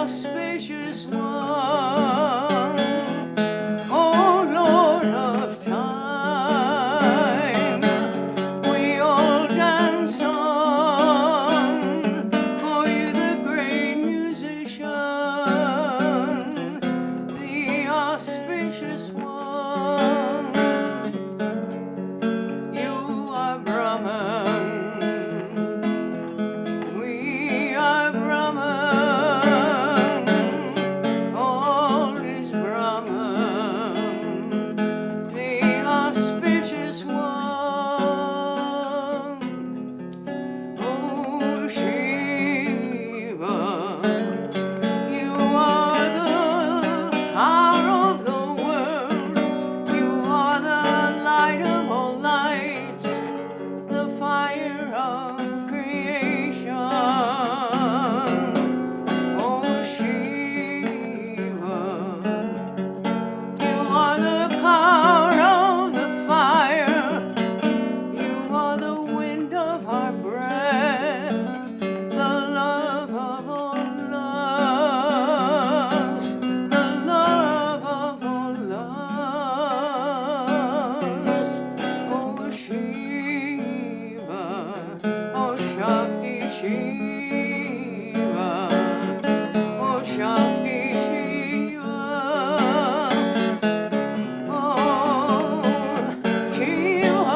auspicious one, O Lord of time, we all dance on, for you the great musician, the auspicious one. You are Brahman, we are Brahman, all is Brahman, the auspicious one. Oh Shiva, you are the power of the world, you are the light of all lights, the fire of creation. Oh Shiva, you are the power of the fire, you are the wind of our breath, the love of all loves, the love of all loves. Oh Shiva, oh Shakti Shiva, oh Shakti Shiva, oh Shiva.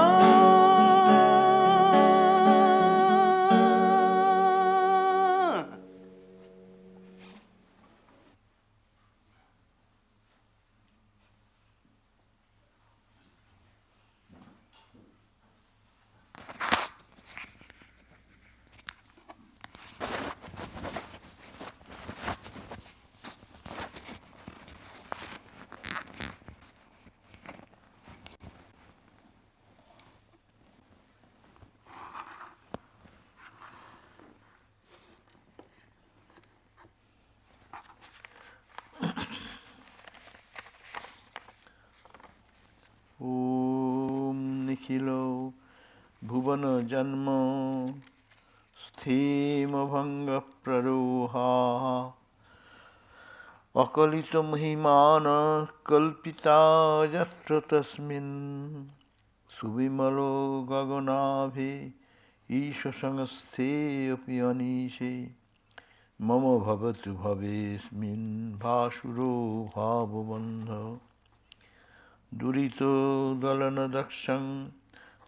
Om Nikhilo Bhuvana Janma Sthema Bhanga Praroha Akalita Mahimana Kalpita Yatra Tasmin Subimalo Gaganabhi Isha Sangasthe Api Anishe Mama Bhavatu Bhavesmin Bhashuro Bhavabandha Durito Dalana Daksham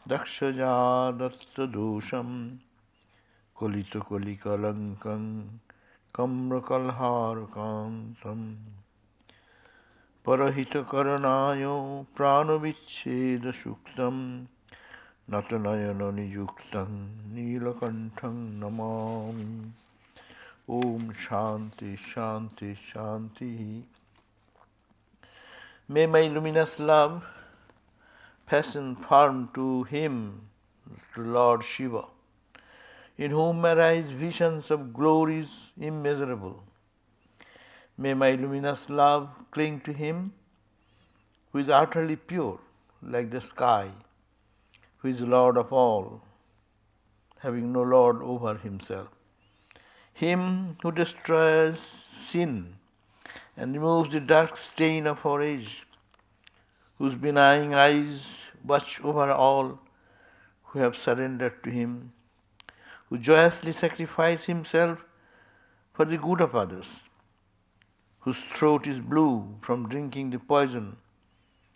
Dakshaja Datta Dosham Kolita Kolikalankam Kamra Kalharakantam Parahita Karanayo Pranavicheda Shuktam Natanayana Niyuktam Nilakantam Namami Om Shanti Shanti Shanti. May my luminous love fasten firm to Him, to Lord Shiva, in whom arise visions of glories immeasurable. May my luminous love cling to Him, who is utterly pure, like the sky, who is Lord of all, having no Lord over Himself. Him who destroys sin and removes the dark stain of our age, whose benign eyes watch over all who have surrendered to Him, who joyously sacrifices Himself for the good of others, whose throat is blue from drinking the poison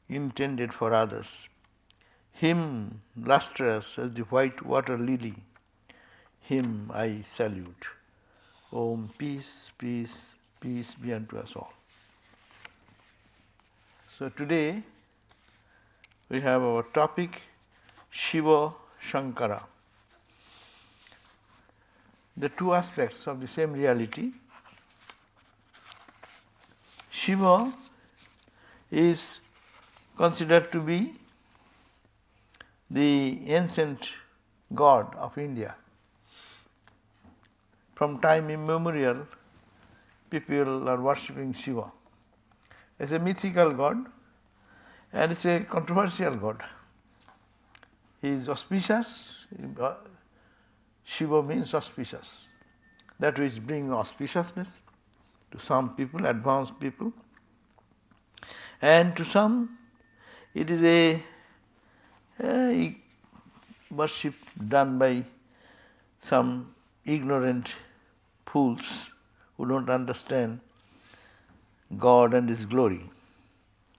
intended for others. Him lustrous as the white water lily, Him I salute. Om, peace, peace, peace be unto us all. So today we have our topic Shiva-Shankara. The two aspects of the same reality. Shiva is considered to be the ancient god of India. From time immemorial, people are worshipping Shiva as a mythical god, and it's a controversial god. He is auspicious. Shiva means auspicious, that which brings auspiciousness. to some people, advanced people, and to some it is a worship done by some ignorant fools who don't understand God and His glory.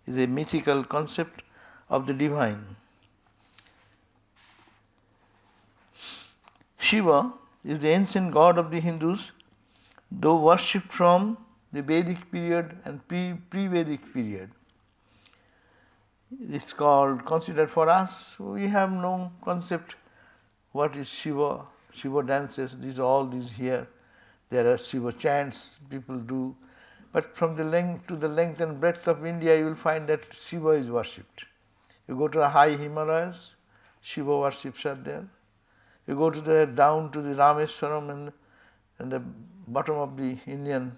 It is a mythical concept of the divine. Shiva is the ancient god of the Hindus, though worshipped from the Vedic period and pre-Vedic period. It is considered for us, we have no concept what is Shiva. Shiva dances, all these here. There are Shiva chants people do. But from the length and breadth of India, you will find that Shiva is worshipped. You go to the high Himalayas, Shiva worships are there. You go to down to the Rameswaram and the bottom of the Indian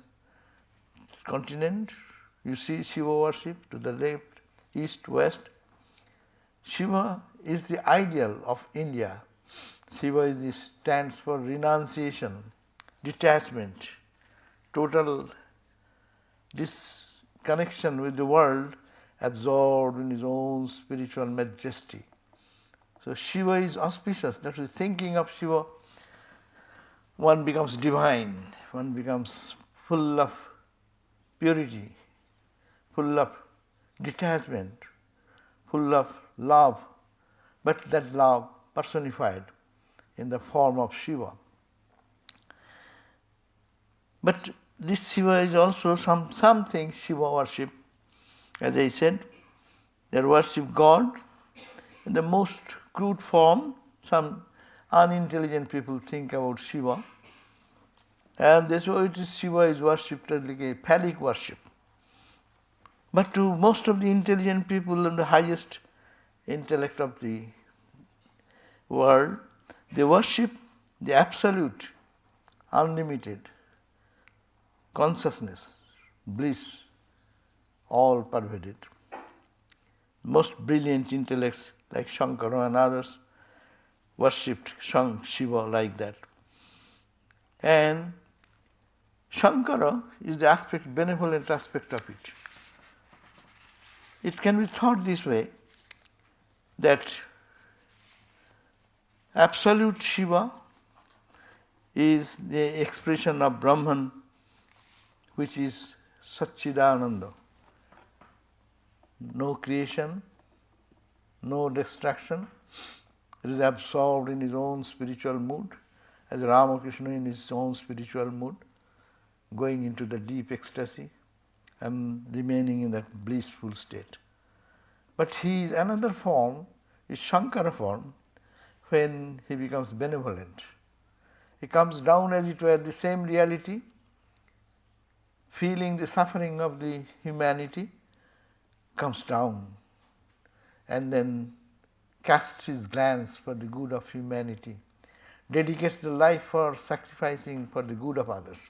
continent, you see Shiva worship to the left, east, west. Shiva is the ideal of India. Shiva stands for renunciation, detachment, total disconnection with the world, absorbed in his own spiritual majesty. So Shiva is auspicious. That is, thinking of Shiva, one becomes divine, one becomes full of purity, full of detachment, full of love, but that love personified in the form of Shiva. But this Shiva is also something Shiva worship. As I said, they worship God in the most crude form. Some unintelligent people think about Shiva, and that's why Shiva is worshipped as like a phallic worship. But to most of the intelligent people and the highest intellect of the world, they worship the absolute, unlimited consciousness, bliss, all pervaded. Most brilliant intellects like Shankara and others worshipped Shiva like that. And Shankara is the benevolent aspect of it. It can be thought this way, that absolute Shiva is the expression of Brahman, which is Satchidananda. No creation, no destruction. It is absorbed in his own spiritual mood, as Ramakrishna in his own spiritual mood, going into the deep ecstasy and remaining in that blissful state. But another form is Shankara form, when he becomes benevolent. He comes down, as it were, the same reality, feeling the suffering of the humanity, comes down and then casts his glance for the good of humanity, dedicates the life for sacrificing for the good of others.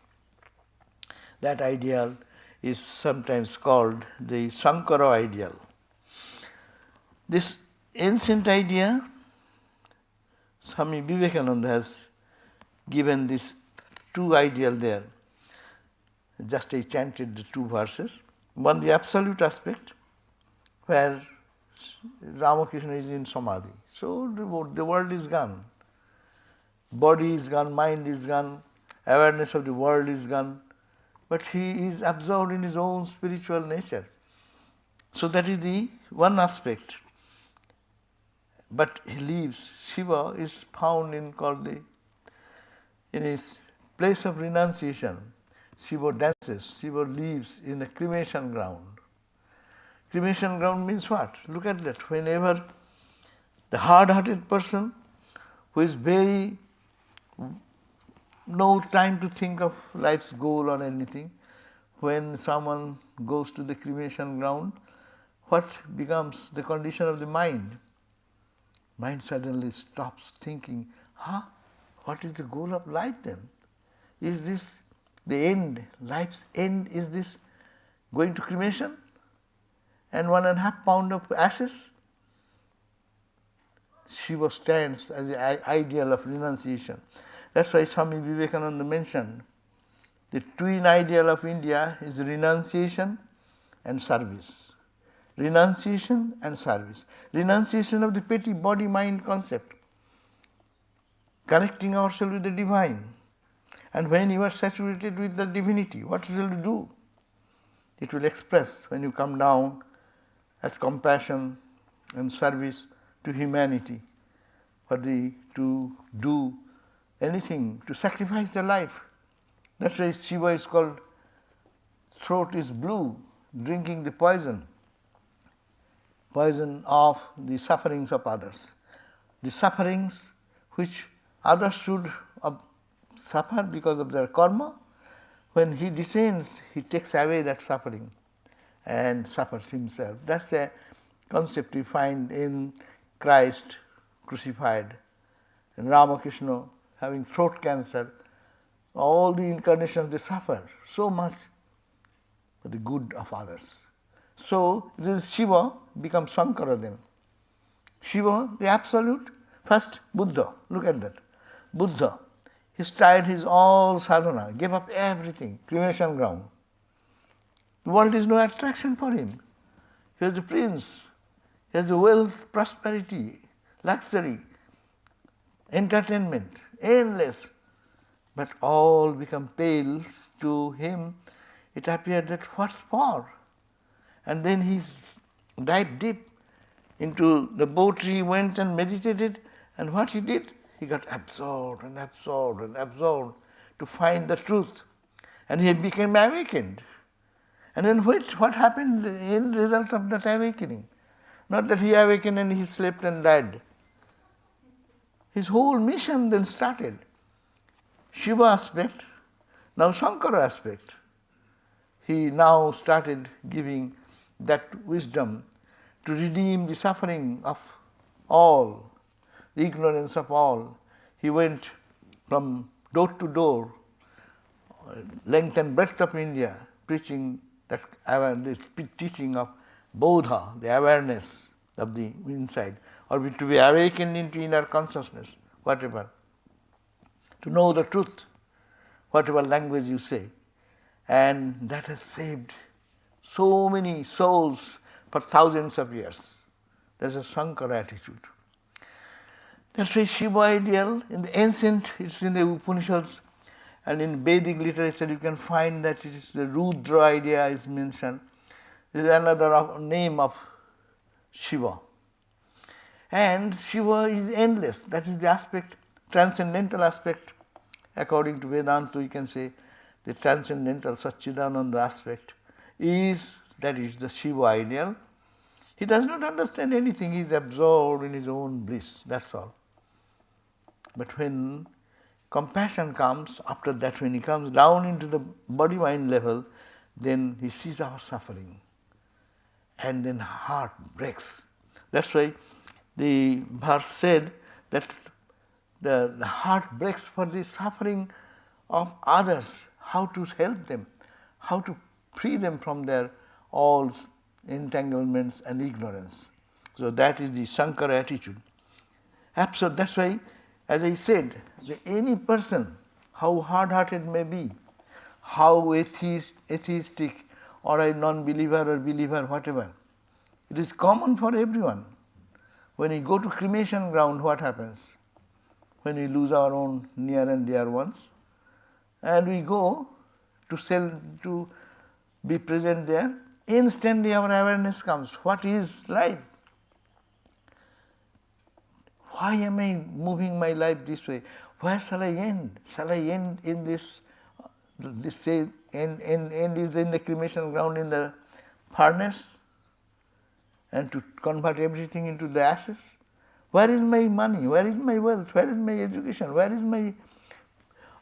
That ideal is sometimes called the Shankara ideal. This ancient idea, Swami Vivekananda has given this two ideal there. Just I chanted the two verses. One, the absolute aspect, where Ramakrishna is in Samadhi. So the world is gone. Body is gone, mind is gone, awareness of the world is gone. But he is absorbed in his own spiritual nature. So that is the one aspect. But he lives. Shiva is found in his place of renunciation. Shiva dances, Shiva lives in the cremation ground. Cremation ground means what? Look at that. Whenever the hard-hearted person who is very no time to think of life's goal or anything, when someone goes to the cremation ground, what becomes the condition of the mind? Mind suddenly stops thinking, what is the goal of life then? Is this the end, life's end? Is this going to cremation? And 1.5 pound of ashes? Shiva stands as the ideal of renunciation. That's why Swami Vivekananda mentioned the twin ideal of India is renunciation and service. Renunciation and service. Renunciation of the petty body-mind concept, connecting ourselves with the divine. And when you are saturated with the divinity, what will you do? It will express when you come down as compassion and service to humanity, to do anything, to sacrifice their life. That's why Shiva is called throat is blue, drinking the poison of the sufferings of others. The sufferings which others should suffer because of their karma, when he descends, he takes away that suffering and suffers himself. That's the concept we find in Christ crucified, and Ramakrishna having throat cancer. All the incarnations, they suffer so much for the good of others. So this Shiva becomes Shankara then. Shiva, the absolute, first Buddha, look at that. Buddha, he tried his all sadhana, gave up everything, cremation ground. The world is no attraction for him. He was a prince, he has the wealth, prosperity, luxury, entertainment, endless. But all become pale to him. It appeared that what's for? And then he dived deep into the poetry, went and meditated, and what he did? He got absorbed and absorbed and absorbed to find the truth. And he became awakened. And then what happened in result of that awakening? Not that he awakened and he slept and died. His whole mission then started. Shiva aspect, now Shankara aspect. He now started giving that wisdom to redeem the suffering of all, the ignorance of all. He went from door to door, length and breadth of India, preaching that awareness, teaching of Bodha, the awareness of the inside, or to be awakened into inner consciousness, whatever. To know the truth, whatever language you say. And that has saved so many souls for thousands of years. That's a Shankara attitude. That's why Shiva ideal, in the ancient, it's in the Upanishads, and in Vedic literature you can find that it is the Rudra idea is mentioned. This is another name of Shiva. And Shiva is endless. That is the aspect, transcendental aspect. According to Vedanta, we can say the transcendental Satchidananda aspect is the Shiva ideal. He does not understand anything, he is absorbed in his own bliss, that's all. But when compassion comes, after that when he comes down into the body-mind level, then he sees our suffering. And then heart breaks. That's why the verse said that the heart breaks for the suffering of others, how to help them, how to free them from their all entanglements and ignorance. So that is the Shankara attitude. Absolutely. That's why, as I said, any person, how hard-hearted may be, how atheistic or a non-believer or believer, whatever, it is common for everyone. When we go to cremation ground, what happens? When we lose our own near and dear ones, and we go to be present there, instantly our awareness comes. What is life? Why am I moving my life this way? Where shall I end? Shall I end in this say end is in the cremation ground in the furnace, and to convert everything into the ashes? Where is my money? Where is my wealth? Where is my education? Where is my,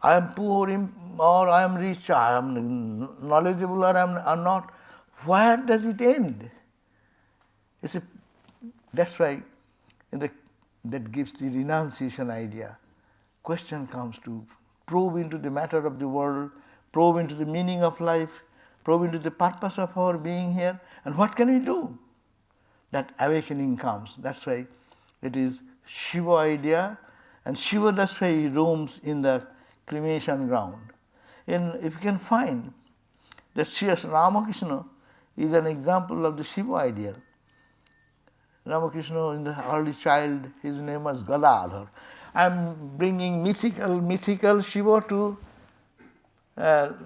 I am poor or I am rich, I am knowledgeable or I am not. Where does it end? That's why that gives the renunciation idea. Question comes to probe into the matter of the world, probe into the meaning of life, probe into the purpose of our being here, and what can we do? That awakening comes. That's why it is Shiva idea, and Shiva, that's why he roams in the cremation ground. if you can find that Sri Ramakrishna is an example of the Shiva ideal. Ramakrishna in the early child, his name was Gadadhar. I am bringing mythical Shiva to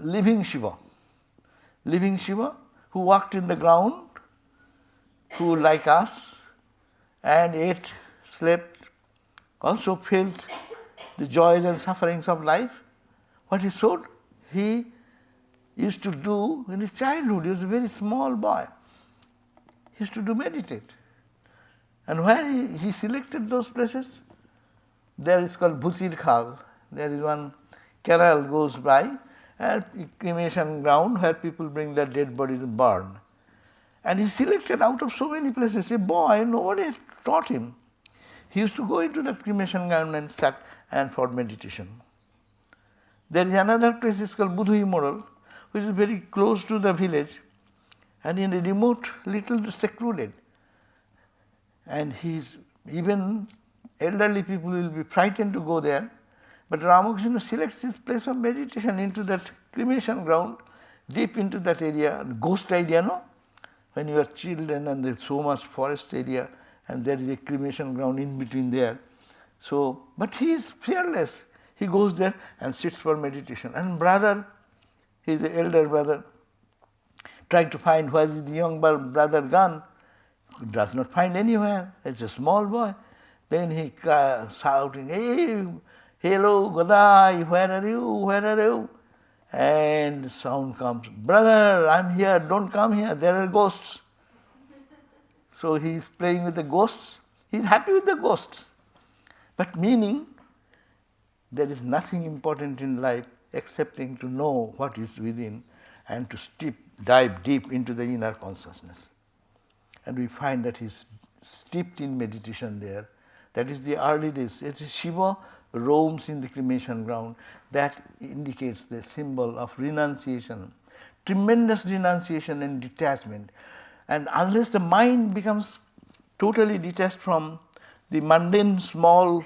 living Shiva. Living Shiva who walked in the ground, who like us, and ate, slept, also felt the joys and sufferings of life. What he used to do in his childhood. He was a very small boy. He used to do meditate. And where he selected those places, there is called Bhutir Khal. There is one canal goes by, and cremation ground where people bring their dead bodies and burn. And he selected out of so many places. A boy, nobody had taught him. He used to go into that cremation ground and sat and for meditation. There is another place, it's called Budhui Moral, which is very close to the village and in a remote, little secluded. And even elderly people will be frightened to go there. But Ramakrishna selects his place of meditation into that cremation ground, deep into that area, ghost area, no? When you are children and there is so much forest area and there is a cremation ground in between there. So, but he is fearless. He goes there and sits for meditation. And brother, his elder brother, trying to find where is the young brother gone, does not find anywhere. It's a small boy. Then he cries, shouting, "Hey, hello, Godai, where are you? Where are you?" And the sound comes, "Brother, I'm here, don't come here, there are ghosts." So he is playing with the ghosts. He is happy with the ghosts. But meaning, there is nothing important in life excepting to know what is within and to dive deep into the inner consciousness. And we find that he is steeped in meditation there. That is the early days. It is Shiva roams in the cremation ground. That indicates the symbol of renunciation, tremendous renunciation and detachment. And unless the mind becomes totally detached from the mundane, small,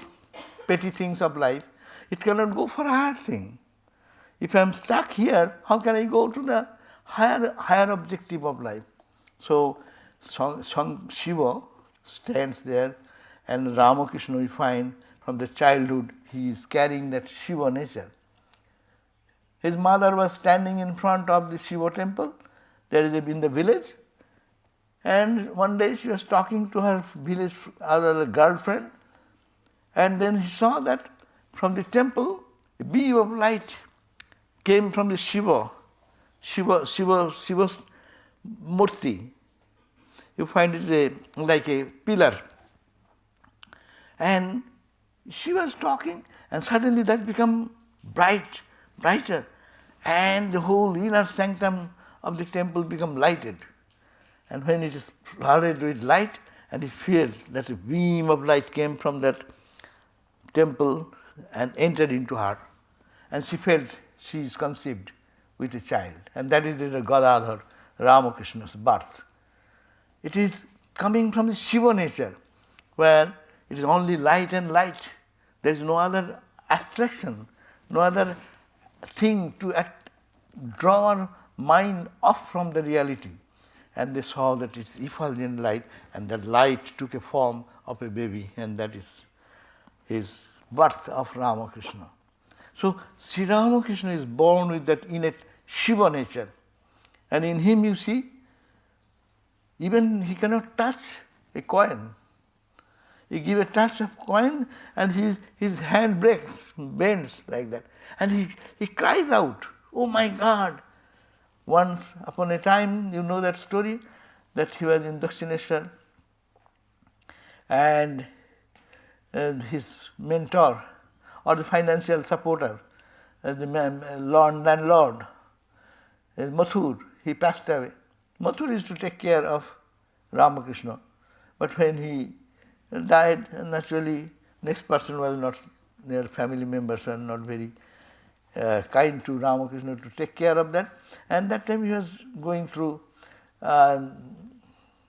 petty things of life, it cannot go for a higher thing. If I am stuck here, how can I go to the higher objective of life? So Shiva stands there, and Ramakrishna we find from the childhood he is carrying that Shiva nature. His mother was standing in front of the Shiva temple, there is in the village, and one day she was talking to her village other girlfriend, and then he saw that from the temple a beam of light came from the Shiva's murti. You find it like a pillar. And she was talking, and suddenly that became brighter, and the whole inner sanctum of the temple became lighted. And when it is flooded with light, and he felt that a beam of light came from that temple and entered into her, and she felt she is conceived with a child, and that is the Gadadhar, Ramakrishna's birth. It is coming from the Shiva nature, where it is only light and light. There is no other attraction, no other thing to draw our mind off from the reality. And they saw that it's effulgent light, and that light took a form of a baby, and that is his birth of Ramakrishna. So Sri Ramakrishna is born with that innate Shiva nature, and in him you see, even he cannot touch a coin. You give a touch of coin and his hand bends like that. And he cries out, "Oh my God!" Once upon a time, you know that story, that he was in Dakshineshwar and his mentor or the financial supporter, the landlord, Mathur, he passed away. Mathur used to take care of Ramakrishna, but when he died, naturally next person was not, their family members were not very kind to Ramakrishna to take care of that, and that time he was going through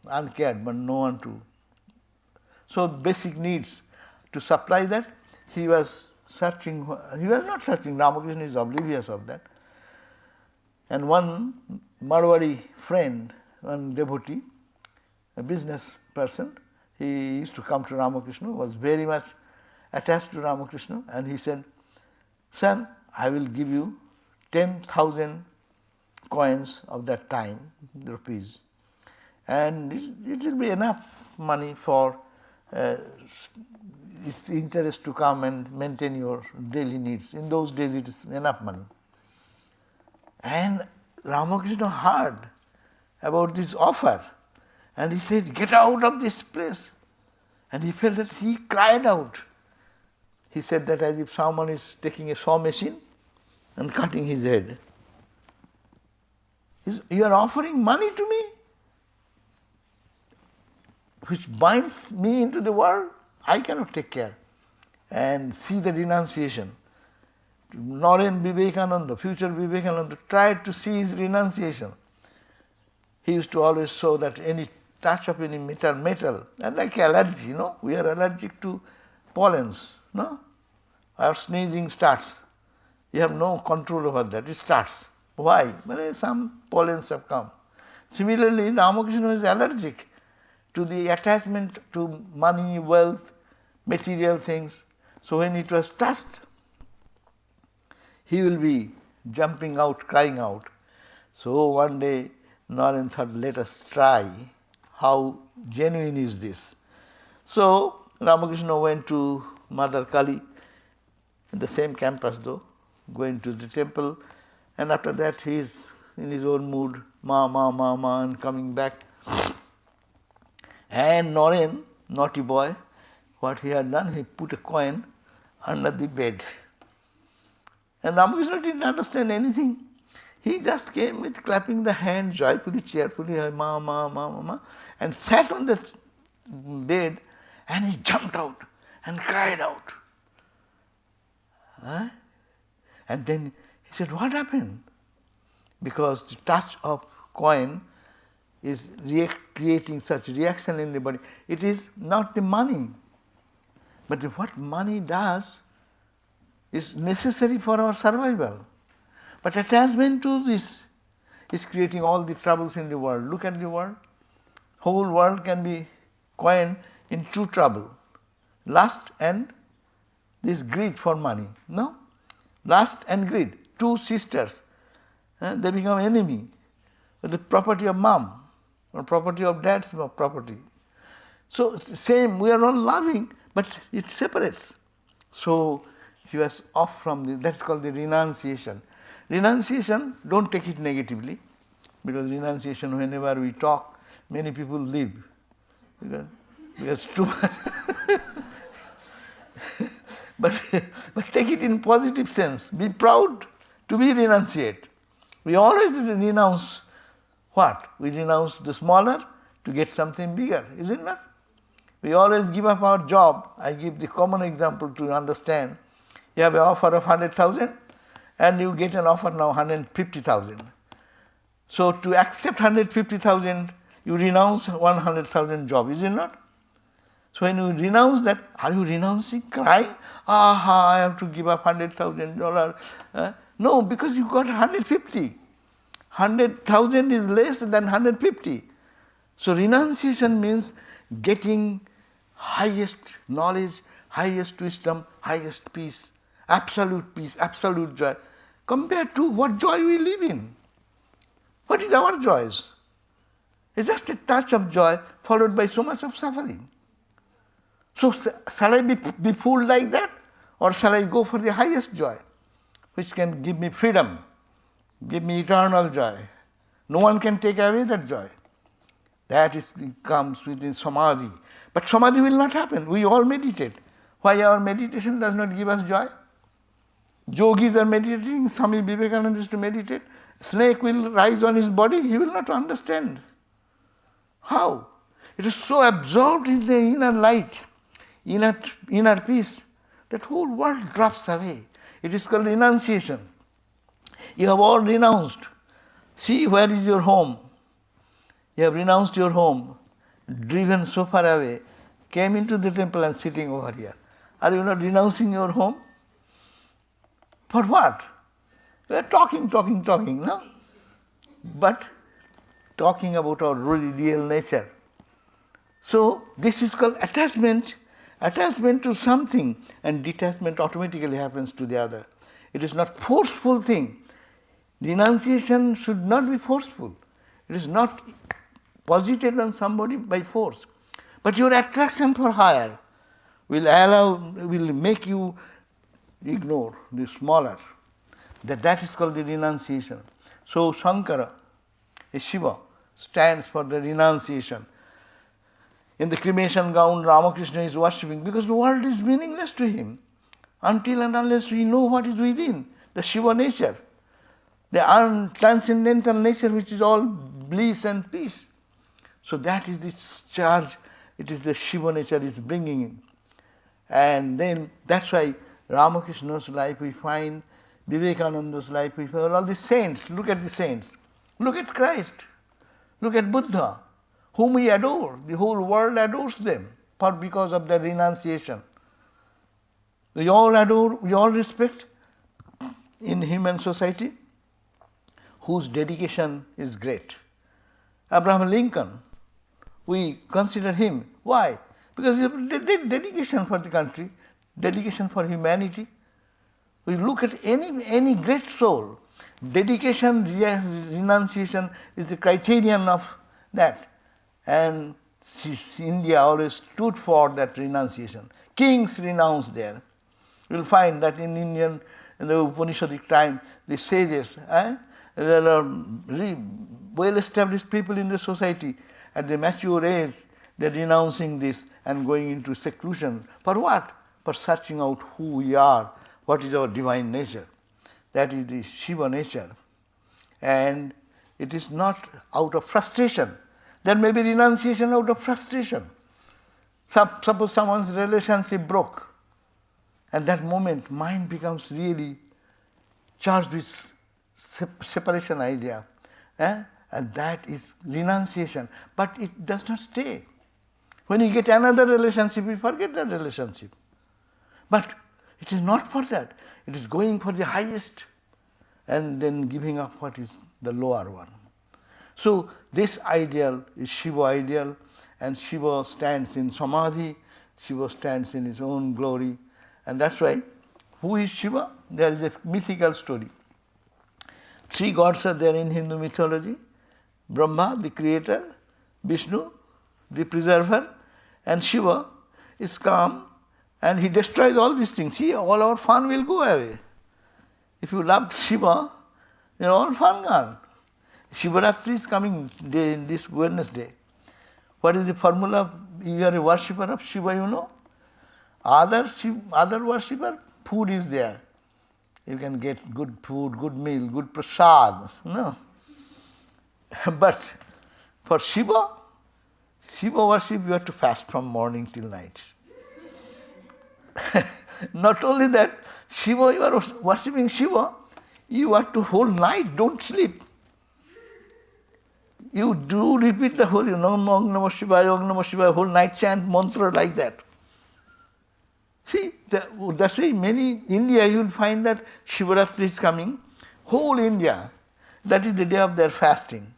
uncared, but no one to. So basic needs to supply that, he was searching, he was not searching, Ramakrishna is oblivious of that. And one Marwari friend, one devotee, a business person, he used to come to Ramakrishna, was very much attached to Ramakrishna, and he said, "Sir, I will give you 10,000 coins of that time, rupees, and it will be enough money for its interest to come and maintain your daily needs." In those days it is enough money. And Ramakrishna heard about this offer and he said, "Get out of this place." And he felt that he cried out. He said that as if someone is taking a saw machine and cutting his head. "You are offering money to me, which binds me into the world. I cannot take care." And see the renunciation. Naren Vivekananda, future Vivekananda, tried to see his renunciation. He used to always show that any touch of any metal, and like allergy, we are allergic to pollens, Our sneezing starts. You have no control over that, it starts. Why? Well, some pollens have come. Similarly, Ramakrishna is allergic to the attachment to money, wealth, material things. So when it was touched, he will be jumping out, crying out. So one day Naren thought, let us try how genuine is this. So Ramakrishna went to Mother Kali, in the same campus though, going to the temple, and after that he is in his own mood, ma, and coming back. And Naren, naughty boy, what he had done, he put a coin under the bed. And Ramakrishna didn't understand anything. He just came with clapping the hand joyfully, cheerfully, ma, and sat on the bed and he jumped out and cried out. And then he said, "What happened?" Because the touch of coin is creating such reaction in the body. It is not the money, but what money does is necessary for our survival. But attachment to this is creating all the troubles in the world. Look at the world. Whole world can be coined in two trouble. Lust and this greed for money. No? Lust and greed. Two sisters. They become enemy. The property of mom or property of dad's property. So it's the same, we are all loving, but it separates. So he was off from this. That's called the renunciation. Renunciation, don't take it negatively, because renunciation, whenever we talk, many people leave. Because too much. But take it in positive sense. Be proud to be renunciate. We always renounce what? We renounce the smaller to get something bigger, is it not? We always give up our job. I give the common example to understand. You have an offer of 100,000 and you get an offer now 150,000. So to accept 150,000, you renounce 100,000 job, is it not? So when you renounce that, are you renouncing, crying? I have to give up $100,000. No, because you got 150. 100,000 is less than 150. So renunciation means getting highest knowledge, highest wisdom, highest peace, absolute joy, compared to what joy we live in. What is our joys? It's just a touch of joy followed by so much of suffering. So shall I be fooled like that, or shall I go for the highest joy, which can give me freedom, give me eternal joy? No one can take away that joy. That comes within samadhi. But samadhi will not happen. We all meditate. Why our meditation does not give us joy? Yogis are meditating, Swami Vivekananda used to meditate. Snake will rise on his body, he will not understand. How? It is so absorbed in the inner light, inner peace, that whole world drops away. It is called renunciation. You have all renounced. See, where is your home? You have renounced your home, driven so far away, came into the temple and sitting over here. Are you not renouncing your home? For what? We are talking, no? but talking about our real nature. So this is called attachment to something, and detachment automatically happens to the other. It is not forceful thing. Renunciation should not be forceful. It is not posited on somebody by force. But your attraction for higher will make you ignore the smaller. That is called the renunciation. So Shankara, Shiva, stands for the renunciation. In the cremation ground, Ramakrishna is worshipping because the world is meaningless to him until and unless we know what is within, the Shiva nature, the transcendental nature which is all bliss and peace. So that is the charge, it is the Shiva nature is bringing in. And then that's why Ramakrishna's life we find, Vivekananda's life we find, all the saints, look at the saints, look at Christ, look at Buddha, whom we adore, the whole world adores them because of their renunciation. We all adore, we all respect in human society whose dedication is great. Abraham Lincoln, we consider him. Why? Because he did dedication for the country, dedication for humanity. We look at any great soul, dedication, renunciation is the criterion of that. And India always stood for that renunciation. Kings renounced there. You will find that in the Upanishadic time, the sages, there are well-established people in the society, at the mature age, they are renouncing this and going into seclusion. For what? For searching out who we are, what is our divine nature. That is the Shiva nature. And it is not out of frustration. There may be renunciation out of frustration. Suppose someone's relationship broke, and that moment mind becomes really charged with separation idea. And that is renunciation. But it does not stay. When you get another relationship, you forget that relationship. But it is not for that. It is going for the highest and then giving up what is the lower one. So this ideal is Shiva ideal, and Shiva stands in Samadhi, Shiva stands in his own glory. And that's why, who is Shiva? There is a mythical story. 3 gods are there in Hindu mythology: Brahma, the creator, Vishnu, the preserver, and Shiva is calm and he destroys all these things. See, all our fun will go away. If you loved Shiva, then all fun gone. Shivaratri is coming this Wednesday. What is the formula? You are a worshipper of Shiva, you know. Other worshipper, food is there. You can get good food, good meal, good prasad. No. But for Shiva worship, you have to fast from morning till night. Not only that, Shiva, you are worshipping Shiva, you have to whole night, don't sleep. You do repeat the whole, Om Namah Shivaya, Om Namah Shivaya, whole night chant mantra like that. See, that's why many India you will find that Shivaratri is coming. Whole India, that is the day of their fasting.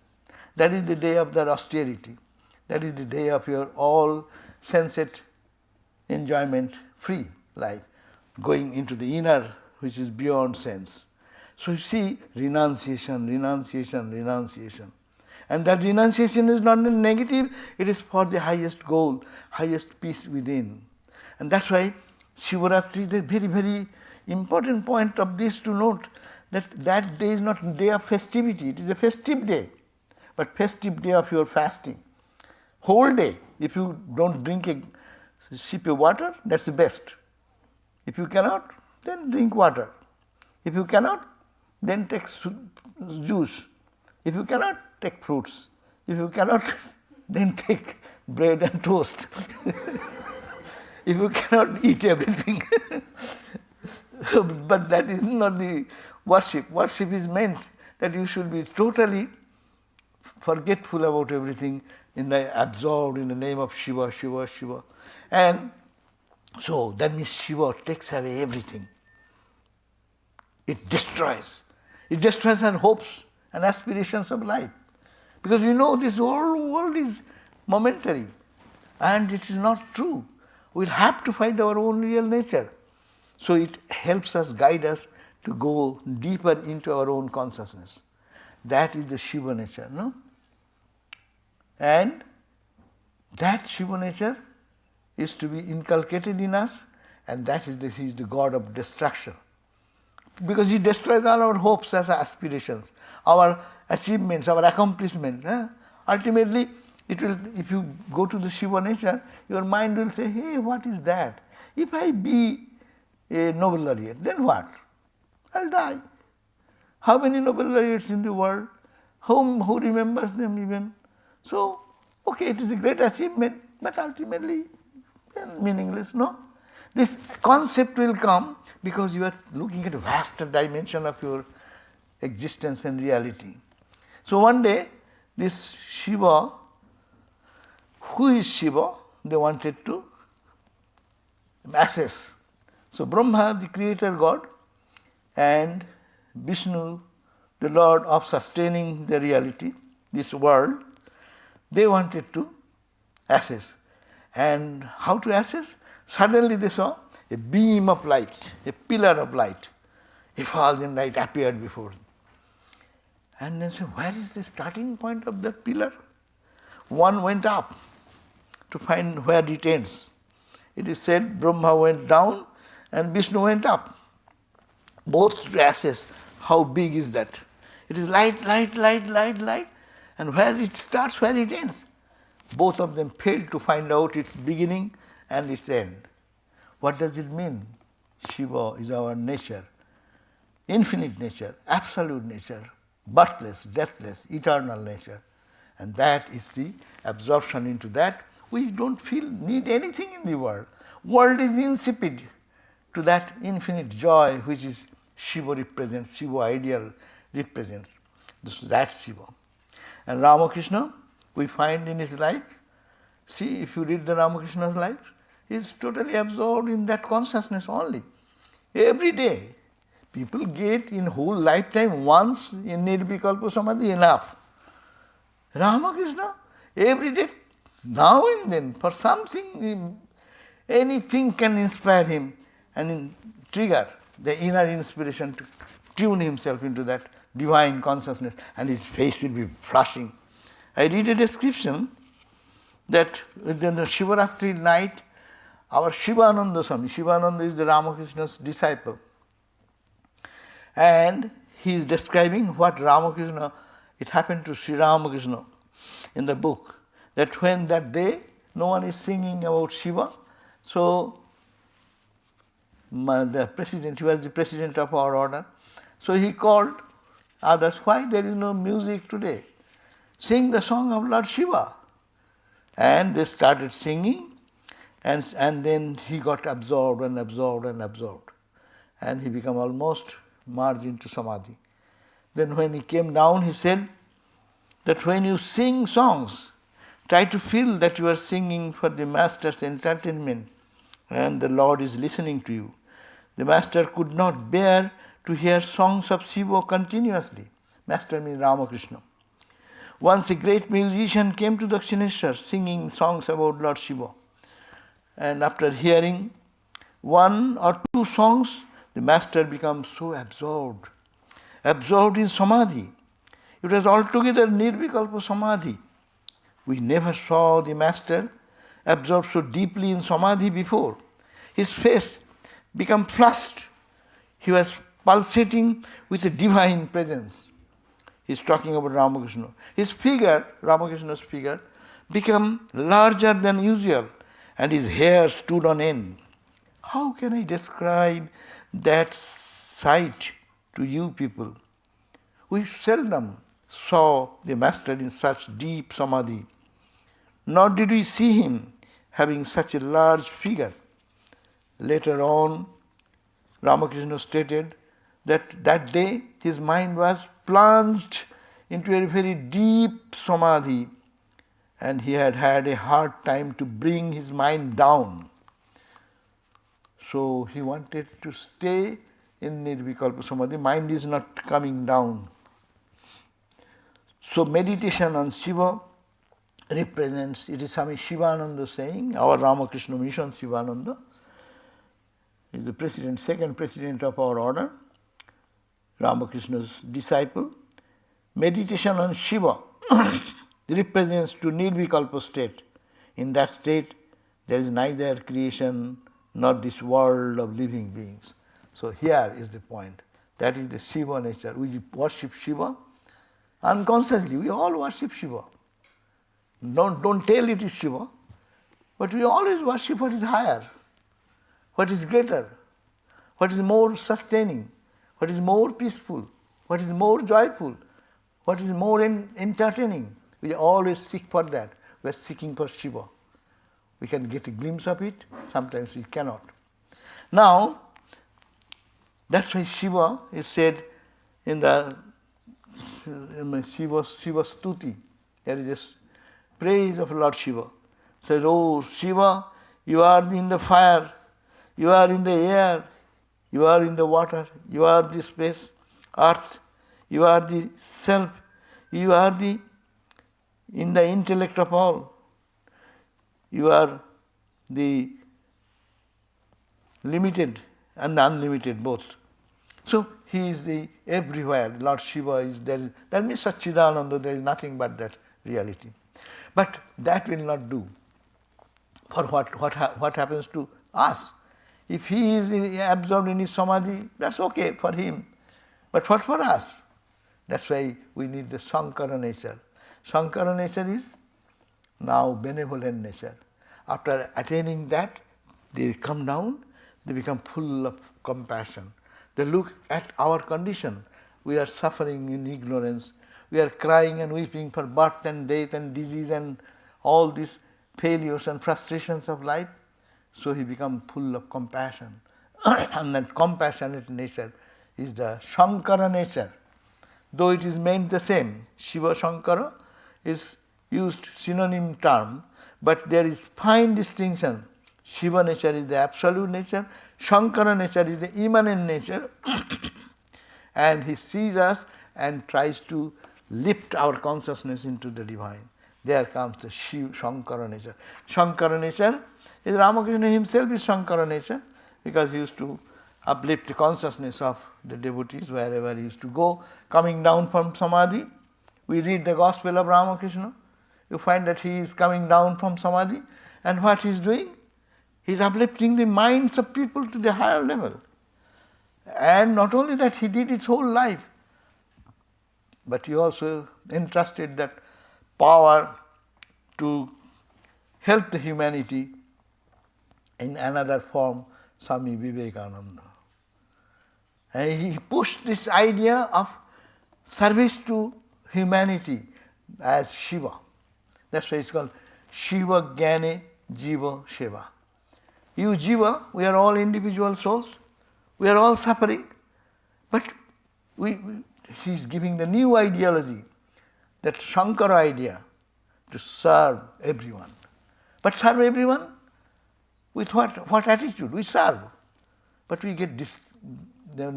That is the day of their austerity. That is the day of your all sensate enjoyment free life, going into the inner which is beyond sense. So you see, renunciation. And that renunciation is not negative, it is for the highest goal, highest peace within. And that's why Shivaratri, the very, very important point of this to note, that day is not a day of festivity, it is a festive day, but festive day of your fasting. Whole day, if you don't drink a sip of water, that's the best. If you cannot, then drink water. If you cannot, then take juice. If you cannot, take fruits. If you cannot, then take bread and toast. If you cannot eat everything. But that is not the worship. Worship is meant that you should be totally forgetful about everything, absorbed in the name of Shiva, Shiva, Shiva. And so that means Shiva takes away everything. It destroys. It destroys our hopes. and aspirations of life. Because you know this whole world is momentary and it is not true. We'll have to find our own real nature. So it helps us, guide us to go deeper into our own consciousness. That is the Shiva nature, no? And that Shiva nature is to be inculcated in us, and that is he is the God of destruction. Because he destroys all our hopes as aspirations, our achievements, our accomplishments. Ultimately, it will. If you go to the Shiva nature, your mind will say, hey, what is that? If I be a Nobel laureate, then what? I'll die. How many Nobel laureates in the world? Who remembers them even? So, okay, it is a great achievement, but ultimately meaningless, no? This concept will come because you are looking at a vaster dimension of your existence and reality. So one day, this Shiva, who is Shiva, they wanted to assess. So Brahma, the creator God, and Vishnu, the Lord of sustaining the reality, this world, they wanted to assess. And how to assess? Suddenly they saw a beam of light, a pillar of light, effulgent light appeared before them. And they said, where is the starting point of that pillar? One went up to find where it ends. It is said Brahma went down and Vishnu went up. Both to assess how big is that. It is light, light, light, light, light, and where it starts, where it ends. Both of them failed to find out its beginning and its end. What does it mean? Shiva is our nature, infinite nature, absolute nature, birthless, deathless, eternal nature. And that is the absorption into that. We don't need anything in the world. World is insipid to that infinite joy which is Shiva represents, Shiva ideal represents. That's Shiva. And Ramakrishna, we find in his life, see, if you read the Ramakrishna's life, he is totally absorbed in that consciousness only. Every day, people get in whole lifetime once in Nirvikalpa Samadhi enough. Ramakrishna, every day, now and then, for something, anything can inspire him and trigger the inner inspiration to tune himself into that divine consciousness, and his face will be flashing. I read a description that within the Shivaratri night, our Shivananda Swami, Shivananda is the Ramakrishna's disciple, and he is describing what Ramakrishna, it happened to Sri Ramakrishna in the book, that when that day no one is singing about Shiva, so the president, he was the president of our order, so he called others, why there is no music today? Sing the song of Lord Shiva. And they started singing, and then he got absorbed and absorbed and absorbed. And he became almost merged into Samadhi. Then when he came down, he said that when you sing songs, try to feel that you are singing for the Master's entertainment and the Lord is listening to you. The Master could not bear to hear songs of Shiva continuously. Master means Ramakrishna. Once a great musician came to Dakshineshwar singing songs about Lord Shiva. And after hearing one or two songs, the Master becomes so absorbed in Samadhi. It was altogether Nirvikalpa Samadhi. We never saw the Master absorbed so deeply in Samadhi before. His face became flushed. He was pulsating with a divine presence. He is talking about Ramakrishna. His figure, Ramakrishna's figure, became larger than usual, and his hair stood on end. How can I describe that sight to you people? We seldom saw the Master in such deep Samadhi, nor did we see him having such a large figure. Later on, Ramakrishna stated that day his mind was plunged into a very deep Samadhi, and he had had a hard time to bring his mind down. So he wanted to stay in Nirvikalpa Samadhi. Mind is not coming down. So meditation on Shiva represents, it is Swami Shivananda saying, our Ramakrishna mission Shivananda is the president, second president of our order, Ramakrishna's disciple. Meditation on Shiva represents to nirvikalpa state. In that state, there is neither creation nor this world of living beings. So here is the point. That is the Shiva nature. We worship Shiva unconsciously. We all worship Shiva. Don't tell it is Shiva, but we always worship what is higher, what is greater, what is more sustaining, what is more peaceful, what is more joyful, what is more entertaining. We always seek for that. We are seeking for Shiva. We can get a glimpse of it, sometimes we cannot. Now, that's why Shiva is said in the Shiva Stuti. There is this praise of Lord Shiva. Says, oh Shiva, you are in the fire, you are in the air, you are in the water, you are the space, earth, you are the self, you are in the intellect of all. You are the limited and the unlimited both. So he is the everywhere. Lord Shiva is there. That means Satchidananda, there is nothing but that reality. But that will not do. For what happens to us? If he is absorbed in his samadhi, that's okay for him. But what for us? That's why we need the Shankara nature. Shankara nature is now benevolent nature. After attaining that, they come down, they become full of compassion. They look at our condition. We are suffering in ignorance. We are crying and weeping for birth and death and disease and all these failures and frustrations of life. So he becomes full of compassion. And that compassionate nature is the Shankara nature. Though it is meant the same, Shiva-Shankara is used synonym term, but there is fine distinction. Shiva nature is the absolute nature, Shankara nature is the immanent nature, and he sees us and tries to lift our consciousness into the divine. There comes the Shankara nature. Shankara nature is Ramakrishna himself is Shankara nature, because he used to uplift the consciousness of the devotees wherever he used to go. Coming down from Samadhi, we read the Gospel of Ramakrishna, you find that he is coming down from Samadhi, and what he is doing? He is uplifting the minds of people to the higher level. And not only that, he did his whole life, but he also entrusted that power to help the humanity in another form, Swami Vivekananda. And he pushed this idea of service to humanity as Shiva. That's why it's called Shiva Jnane Jiva Seva. You Jiva, we are all individual souls, we are all suffering, but he is giving the new ideology, that Shankara idea, to serve everyone. But serve everyone with what attitude? We serve, but we get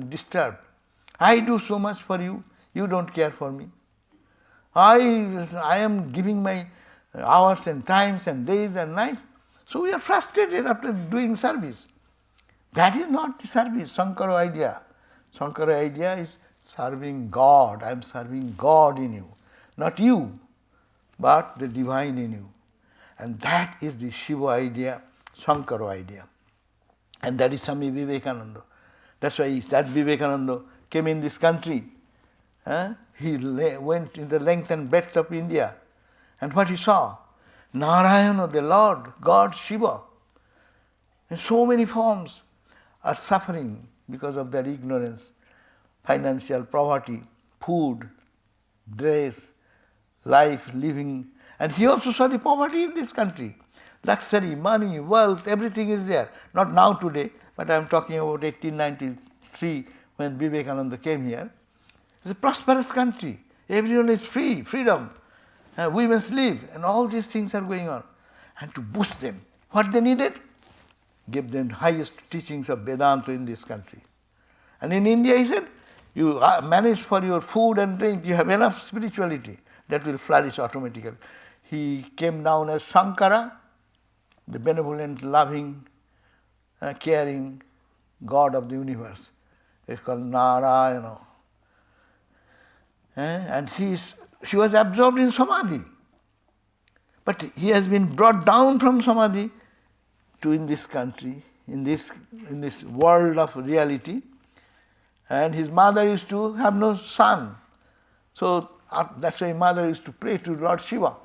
disturbed. I do so much for you, you don't care for me. I am giving my hours and times and days and nights, so we are frustrated after doing service. That is not the service, Shankara idea. Shankara idea is serving God. I am serving God in you, not you, but the divine in you. And that is the Shiva idea, Shankara idea. And that is Swami Vivekananda. That's why that Vivekananda came in this country. He went in the length and breadth of India. And what he saw? Narayana, the Lord, God, Shiva, in so many forms, are suffering because of their ignorance, financial poverty, food, dress, life, living. And he also saw the poverty in this country. Luxury, money, wealth, everything is there. Not now today, but I am talking about 1893 when Vivekananda came here. It's a prosperous country. Everyone is free, freedom. Women's live, and all these things are going on. And to boost them, what they needed? Give them highest teachings of Vedanta in this country. And in India, he said, you manage for your food and drink, you have enough spirituality. that will flourish automatically. He came down as Shankara, the benevolent, loving, caring God of the universe. It's called Narayana. And she was absorbed in Samadhi. But he has been brought down from Samadhi to in this country, in this world of reality. And his mother used to have no son. So that's why mother used to pray to Lord Shiva.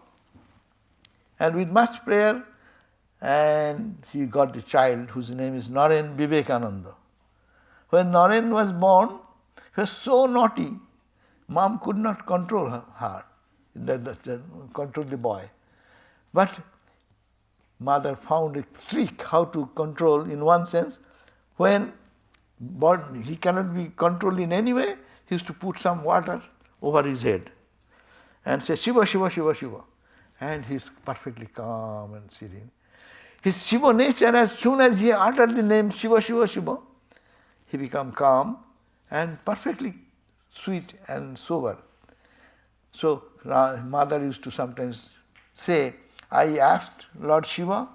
And with much prayer, and he got the child whose name is Naren Vivekananda. When Naren was born, he was so naughty, mom could not control her, control the boy. But mother found a trick how to control in one sense. When he cannot be controlled in any way, he used to put some water over his head and say, Shiva, Shiva, Shiva, Shiva. And he is perfectly calm and serene. His Shiva nature, as soon as he uttered the name Shiva, Shiva, Shiva, he became calm and perfectly sweet and sober. So mother used to sometimes say, I asked Lord Shiva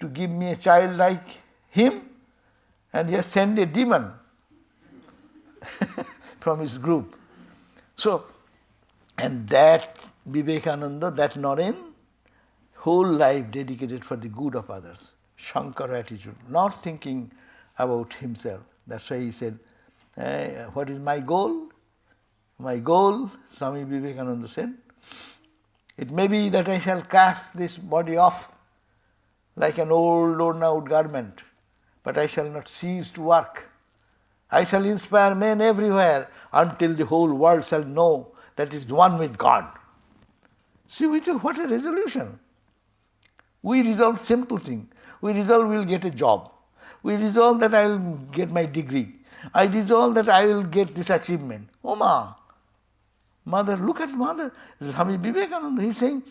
to give me a child like him, and he has sent a demon from his group. So, and that Vivekananda, that Naren, whole life dedicated for the good of others, Shankara attitude, not thinking about himself. That's why he said, what is my goal? My goal, Swami Vivekananda said, it may be that I shall cast this body off like an old worn out garment, but I shall not cease to work. I shall inspire men everywhere until the whole world shall know that it is one with God. See, what a resolution. We resolve simple thing. We resolve we will get a job. We resolve that I will get my degree. I resolve that I will get this achievement. Oh, mother, look at mother. Swami Vivekananda, he is saying,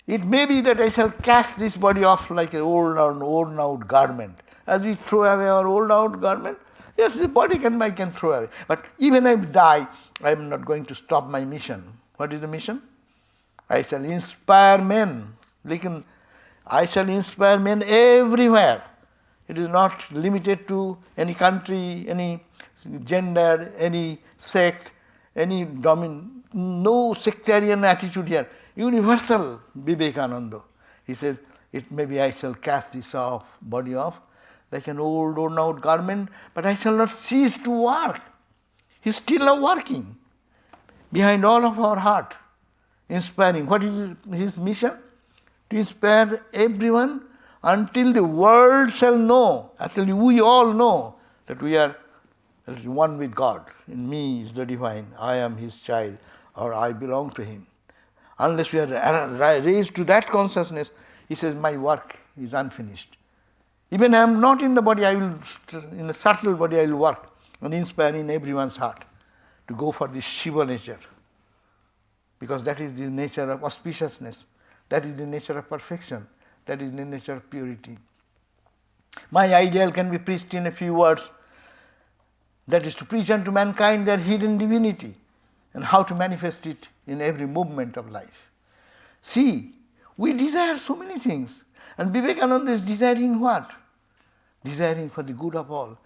it may be that I shall cast this body off like an old worn out garment. As we throw away our old out garment, yes, the body I can throw away. But even if I die, I am not going to stop my mission. What is the mission? I shall inspire men. I shall inspire men everywhere. It is not limited to any country, any gender, any sect, no sectarian attitude here. Universal Vivekananda. He says, it may be I shall cast this body off like an old worn out garment, but I shall not cease to work. He is still working behind all of our heart, inspiring. What is his mission? To inspire everyone until the world shall know, until we all know that we are one with God. In me is the divine. I am his child, or I belong to him. Unless we are raised to that consciousness, he says, my work is unfinished. Even I am not in the body, in a subtle body I will work and inspire in everyone's heart to go for this Shiva nature. Because that is the nature of auspiciousness. That is the nature of perfection. That is the nature of purity. My ideal can be preached in a few words. That is to preach unto mankind their hidden divinity and how to manifest it in every movement of life. See, we desire so many things. And Vivekananda is desiring what? Desiring for the good of all.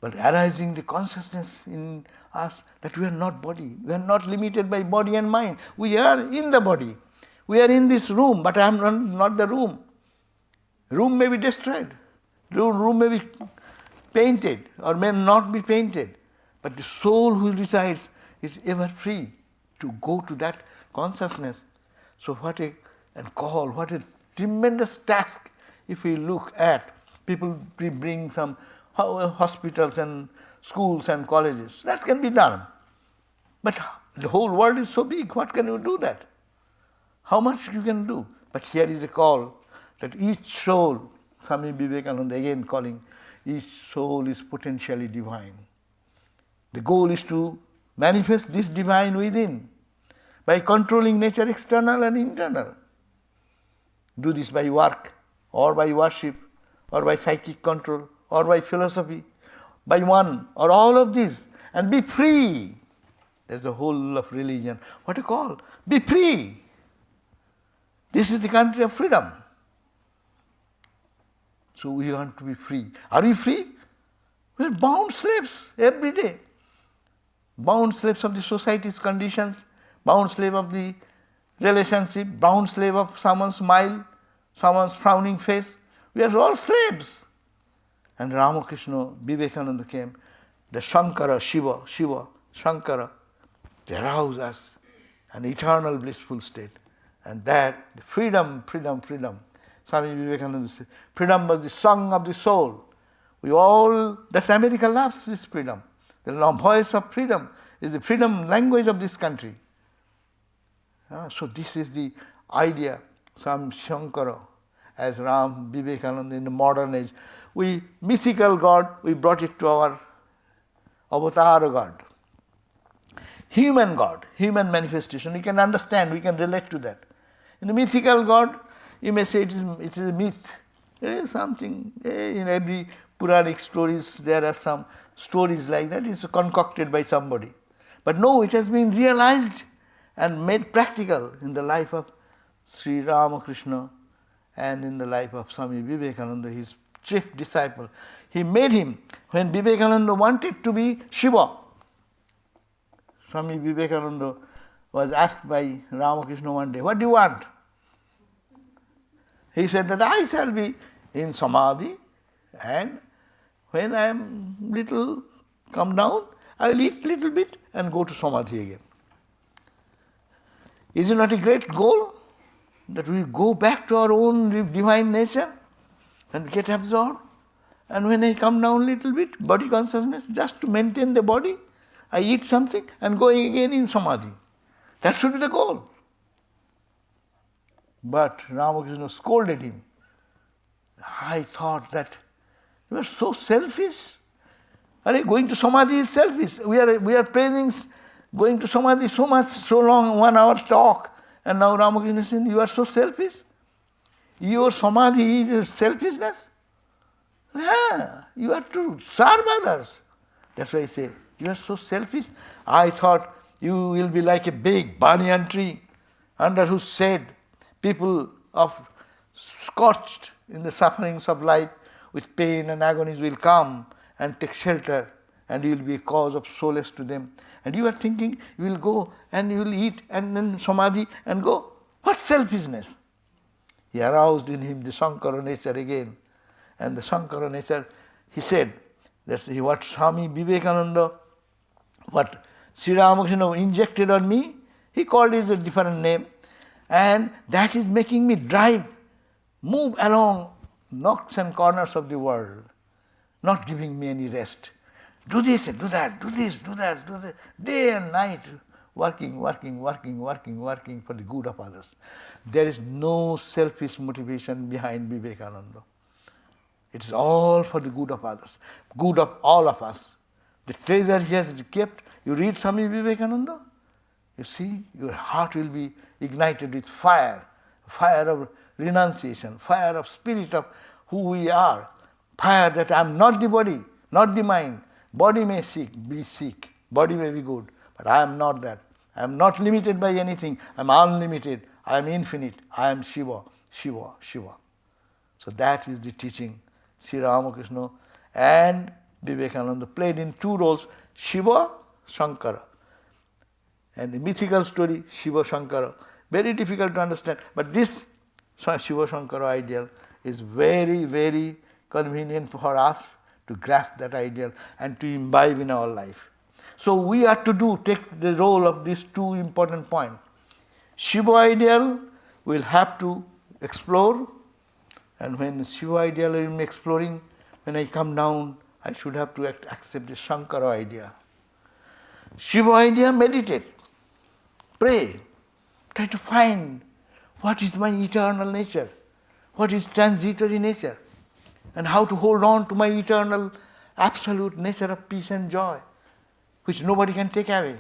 But arising the consciousness in us that we are not body. We are not limited by body and mind. We are in the body. We are in this room, but I am not the room. Room may be destroyed. Room may be painted or may not be painted. But the soul who resides is ever free to go to that consciousness. So what a tremendous task if we look at. People bring some hospitals and schools and colleges. That can be done. But the whole world is so big, what can you do that? How much you can do? But here is a call that each soul, Swami Vivekananda again calling, each soul is potentially divine. The goal is to manifest this divine within by controlling nature external and internal. Do this by work or by worship or by psychic control or by philosophy, by one or all of these, and be free. That's the whole of religion. What do you call? Be free. This is the country of freedom. So we want to be free. Are we free? We are bound slaves every day. Bound slaves of the society's conditions, bound slave of the relationship, bound slave of someone's smile, someone's frowning face. We are all slaves. And Ramakrishna, Vivekananda came, the Shankara, Shiva, Shankara, they arouse us an eternal blissful state. And that, freedom. Swami Vivekananda said, freedom was the song of the soul. We all, that's America loves this freedom. The voice of freedom is the freedom language of this country. So this is the idea, Swami Shankara, as Ram Vivekananda in the modern age. We, mythical God, we brought it to our avatar God. Human God, human manifestation. We can understand, we can relate to that. In the mythical God, you may say it is a myth. There is something, in every Puranic stories, there are some stories like that. It's concocted by somebody. But no, it has been realized and made practical in the life of Sri Ramakrishna and in the life of Swami Vivekananda, his chief disciple. He made him, when Vivekananda wanted to be Shiva, Swami Vivekananda was asked by Ramakrishna one day, what do you want? He said that I shall be in Samadhi, and when I am little come down, I will eat little bit and go to Samadhi again. Is it not a great goal that we go back to our own divine nature and get absorbed? And when I come down a little bit, body consciousness, just to maintain the body, I eat something and going again in Samadhi. That should be the goal. But Ramakrishna scolded him. I thought that you are so selfish. Going to Samadhi is selfish. We are praising going to Samadhi so much, so long, 1 hour talk. And now Ramakrishna is saying, you are so selfish. Your Samadhi is selfishness. Yeah, you are to serve others. That's why I say, you are so selfish. I thought you will be like a big banyan tree under whose shade people of scorched in the sufferings of life with pain and agonies will come and take shelter, and you will be a cause of solace to them. And you are thinking you will go and you will eat and then Samadhi and go. What selfishness? He aroused in him the Shankara nature again. And the Shankara nature, he said, that's what Swami Vivekananda, what Sri Ramakrishna injected on me, he called it a different name. And that is making me move along nooks and corners of the world, not giving me any rest. Do this, do that, do this, do that, do that. Day and night, working for the good of others. There is no selfish motivation behind Vivekananda. It is all for the good of others, good of all of us. The treasure he has kept, you read Swami Vivekananda, you see, your heart will be ignited with fire of renunciation, fire of spirit of who we are, fire that I am not the body, not the mind. Body may be sick, body may be good, but I am not that. I am not limited by anything. I am unlimited. I am infinite. I am Shiva. So that is the teaching. Sri Ramakrishna and Vivekananda played in two roles, Shiva, Shankara. And the mythical story, Shiva-Shankara, very difficult to understand. But this Shiva-Shankara ideal is very, very convenient for us to grasp that ideal and to imbibe in our life. So we are to take the role of these two important points. Shiva ideal will have to explore, and when Shiva ideal I am exploring, when I come down, I should have to accept the Shankara idea. Shiva idea, meditate, pray, try to find what is my eternal nature, what is transitory nature, and how to hold on to my eternal absolute nature of peace and joy, which nobody can take away.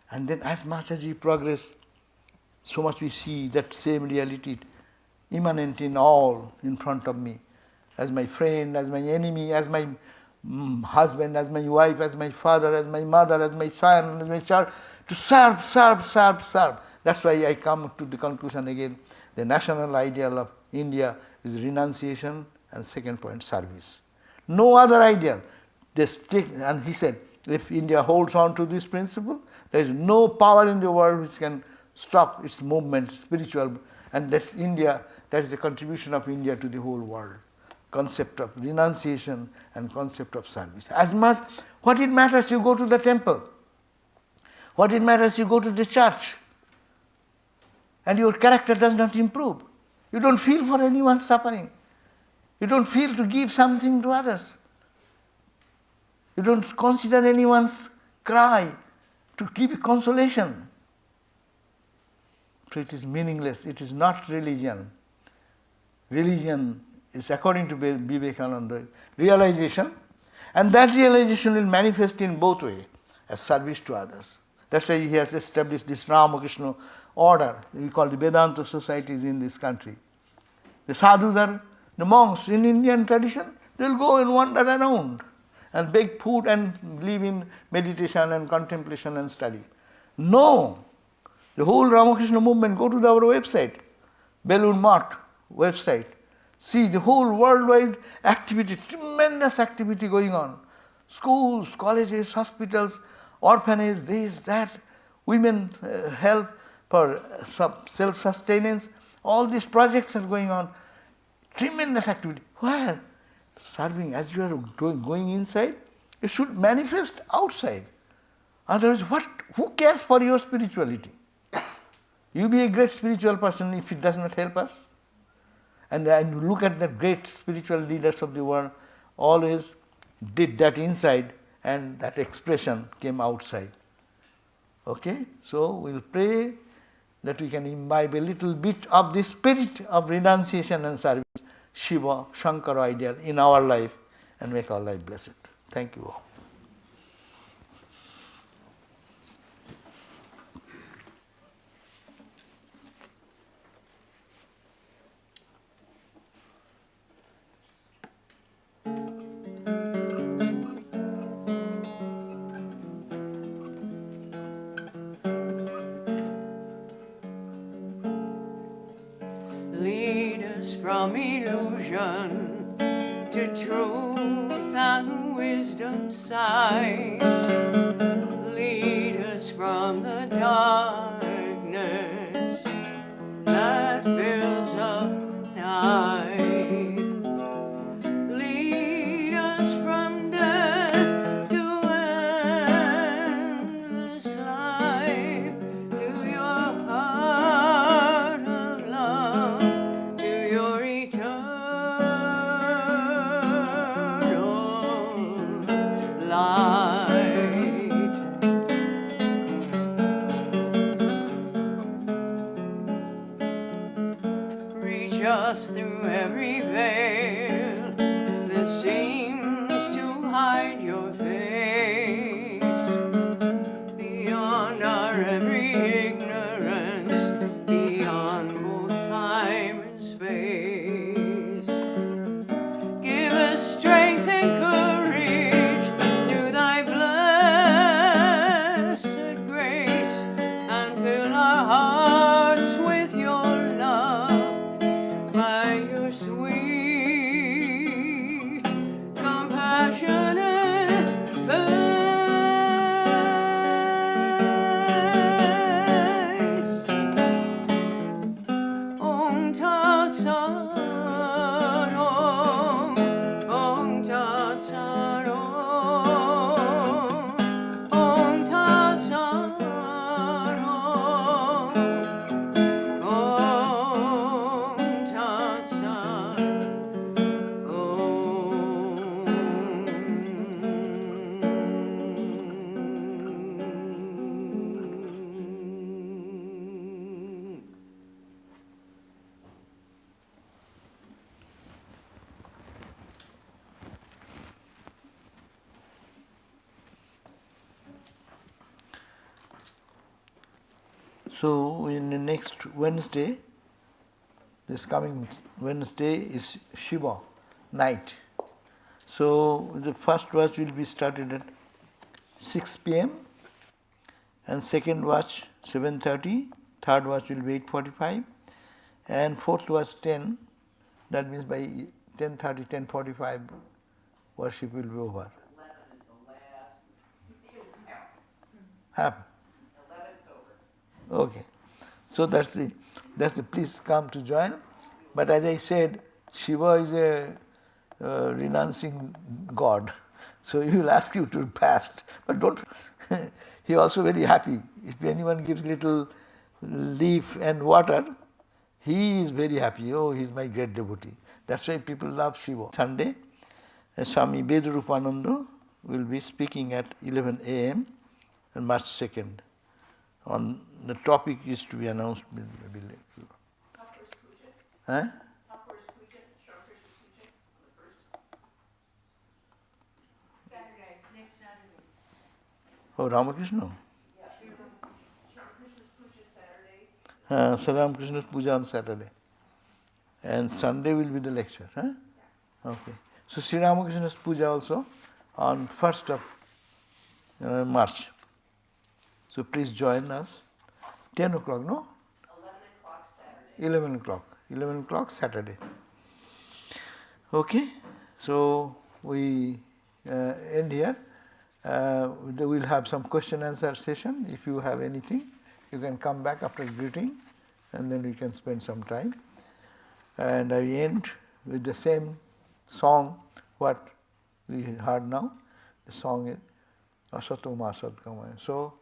And then as much as we progress, so much we see that same reality immanent in all in front of me, as my friend, as my enemy, as my husband, as my wife, as my father, as my mother, as my son, as my child, to serve, serve, serve, serve. That's why I come to the conclusion again. The national ideal of India is renunciation, and second point, service. No other ideal. And he said, if India holds on to this principle, there is no power in the world which can stop its movement, spiritual, and that's India, that is the contribution of India to the whole world. Concept of renunciation and concept of service. As much, what it matters you go to the temple, what it matters you go to the church, and your character does not improve. You don't feel for anyone's suffering. You don't feel to give something to others. You don't consider anyone's cry to give consolation. So it is meaningless. It is not religion. Religion is, according to Vivekananda, realization, and that realization will manifest in both ways, as service to others. That's why he has established this Ramakrishna order. We call the Vedanta societies in this country. The sadhus are the monks in Indian tradition. They will go and wander around and beg food and live in meditation and contemplation and study. No, the whole Ramakrishna movement, go to our website, Belur Math website. See the whole worldwide activity, tremendous activity going on. Schools, colleges, hospitals, orphanages, this, that, women help for self-sustenance. All these projects are going on. Tremendous activity. Where? Serving. As you are going inside, it should manifest outside. Otherwise, who cares for your spirituality? You be a great spiritual person if it does not help us. And look at the great spiritual leaders of the world, always did that inside and that expression came outside. Okay? So we'll pray that we can imbibe a little bit of the spirit of renunciation and service, Shiva-Shankara ideal in our life and make our life blessed. Thank you all. From illusion to truth and wisdom's sight, lead us from the darkness that fills up night. Lead us from death to endless life, to your heart of love, your eternal light. Reach us through every veil that seems to hide your face, beyond our every ignorance, beyond both time and space. Give us strength and courage through thy blessed grace, and fill our hearts with your love by your sweet, compassionate face. Om Tat Sat Om, Om Tat Sat Om, Om Tat Sat Om, Om Tat Sat Om. So in the next Wednesday, this coming Wednesday is Shiva night. So the first watch will be started at 6 p.m. and second watch 7:30, third watch will be 8:45, and fourth watch 10. That means by 10:30, 10:45, worship will be over. 11 is the last. It was half. Half. 11's over. Okay. So that's the please come to join. But as I said, Shiva is a renouncing God. So he will ask you to fast. But don't, he also very happy. If anyone gives little leaf and water, he is very happy. Oh, he is my great devotee. That's why people love Shiva. Sunday, Swami Sarvadevananda will be speaking at 11 a.m. on March 2nd. On the topic is to be announced. Huh? Saturday, next Saturday. Oh, Ramakrishna? Yeah, Krishna's Puja Saturday. So Ramakrishna's puja on Saturday. And Sunday will be the lecture. Huh? Okay. So Sri Ramakrishna's puja also on 1st of March. So please join us. 10 o'clock, no? 11 o'clock Saturday. 11 o'clock. 11 o'clock Saturday. Okay. So we end here. We'll have some question answer session. If you have anything, you can come back after greeting and then we can spend some time. And I end with the same song what we heard now. The song is Asato Ma Sadgamaya. So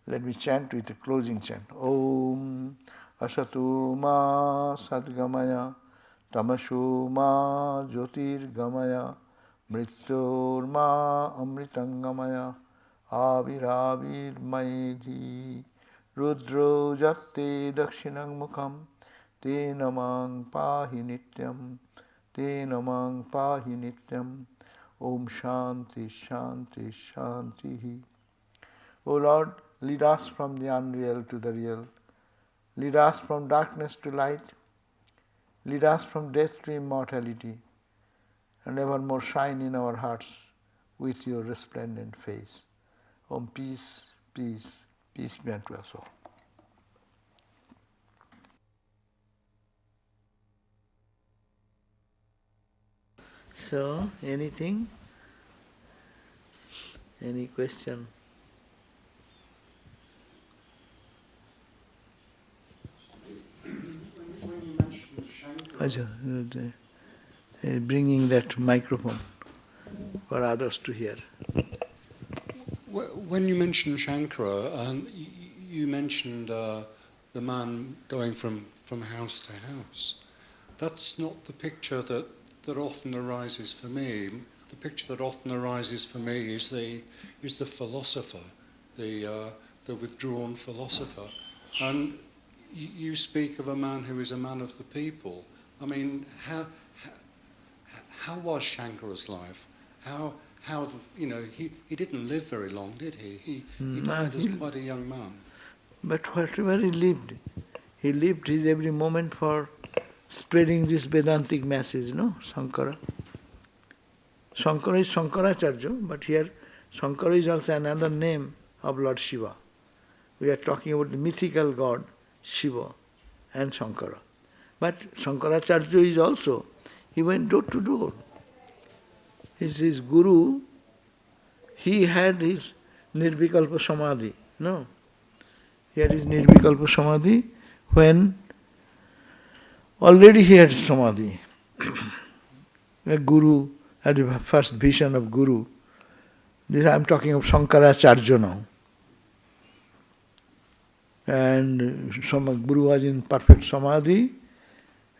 let me chant with a closing chant. Om Asato Ma Sadgamaya Tamasho Ma Jyotirgamaya Mrityor Ma Amritangamaya Aviravir Maidhi Rudro Jatte Dakshinang Mukham Te Namang Pahi Nityam Te Namang Pahi Nityam Om Shanti Shanti Shanti. O Lord, lead us from the unreal to the real. Lead us from darkness to light. Lead us from death to immortality. And evermore shine in our hearts with your resplendent face. Om peace, peace, peace be unto us all. So, anything? Any question? When you mentioned Shankara, Bringing that microphone for others to hear. when you mentioned Shankara, and you mentioned the man going from house to house, that's not the picture that often arises for me. The picture that often arises for me is the philosopher, the withdrawn philosopher. And you speak of a man who is a man of the people. I mean, how was Shankara's life? How he didn't live very long, did he? He died as quite a young man. But whatever he lived his every moment for spreading this Vedantic message, no? Shankara. Shankara is Shankaracharya, but here Shankara is also another name of Lord Shiva. We are talking about the mythical god Shiva and Shankara. But Shankaracharya is also, he went door to door. His guru, he had his Nirvikalpa Samadhi, no? He had his Nirvikalpa Samadhi when already he had Samadhi. A guru had the first vision of Guru. This I am talking of Shankaracharya now. And some Guru was in perfect Samadhi,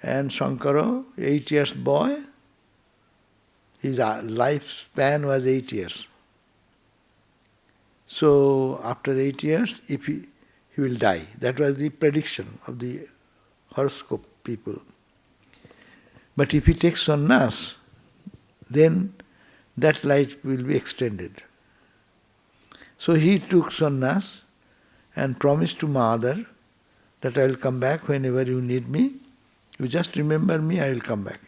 and Shankara, 8 years boy, his lifespan was 8 years. So after 8 years, if he will die. That was the prediction of the horoscope people. But if he takes sannyas, then that life will be extended. So he took sannyas and promised to Mother that I will come back whenever you need me. You just remember me, I will come back.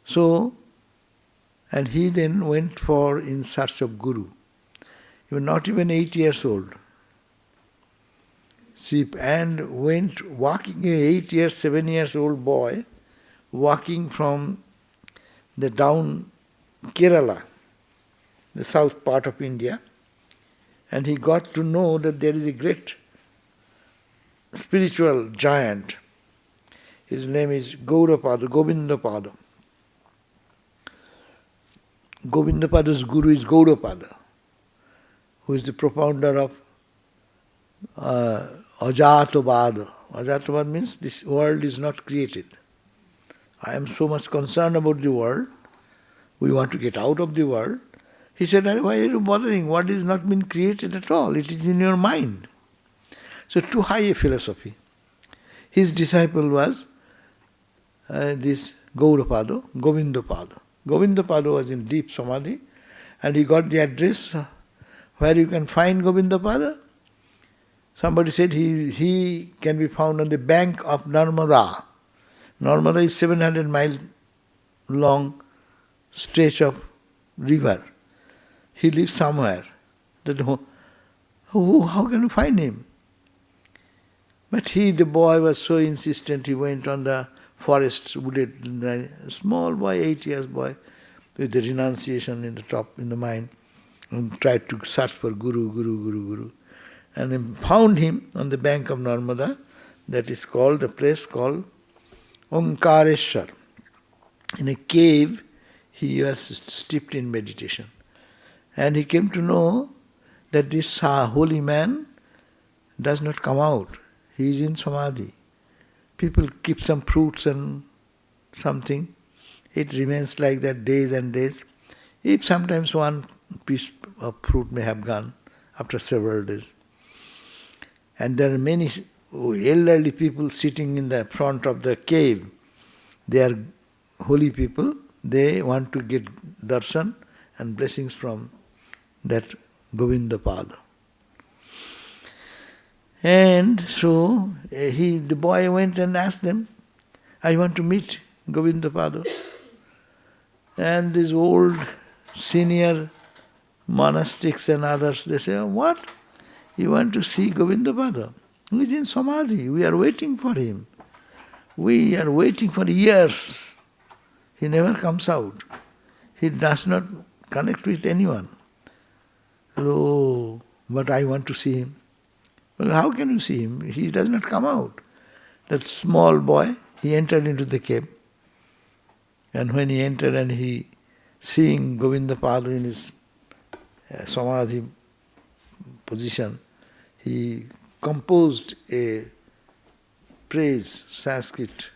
So And he then went for in search of Guru. He was not even 8 years old. And went walking, a 8 years, 7 years old boy, walking from the down Kerala, the south part of India, and he got to know that there is a great spiritual giant. His name is Gaurapada, Govindapada. Govindapada's guru is Gaurapada, who is the propounder of Ajatavada. Ajatavada means this world is not created. I am so much concerned about the world. We want to get out of the world. He said, why are you bothering? What is not been created at all? It is in your mind. So too high a philosophy. His disciple was this Gaurapada, Govindapada. Govindapada was in deep samadhi, and he got the address where you can find Govindapada. Somebody said he can be found on the bank of Narmada. Narmada is 700 miles long stretch of river. He lives somewhere. How can you find him? But the boy was so insistent, he went on the forests, wooded, small boy, 8 years boy, with the renunciation in the top, in the mind, and tried to search for Guru. And then found him on the bank of Narmada, that is called, the place called Omkareshwar. In a cave, he was steeped in meditation. And he came to know that this holy man does not come out. He is in samadhi. People keep some fruits and something. It remains like that days and days. If sometimes one piece of fruit may have gone after several days. And there are many elderly people sitting in the front of the cave. They are holy people. They want to get darshan and blessings from that Govindapada. And so the boy went and asked them, I want to meet Govindapada. And these old senior monastics and others, they say, what? You want to see Govindapada? He is in samadhi. We are waiting for him. We are waiting for years. He never comes out. He does not connect with anyone. Oh, but I want to see him. Well, how can you see him? He does not come out. That small boy, he entered into the cave. And when he entered and he, seeing Govindapada in his samadhi position, he composed a praise, Sanskrit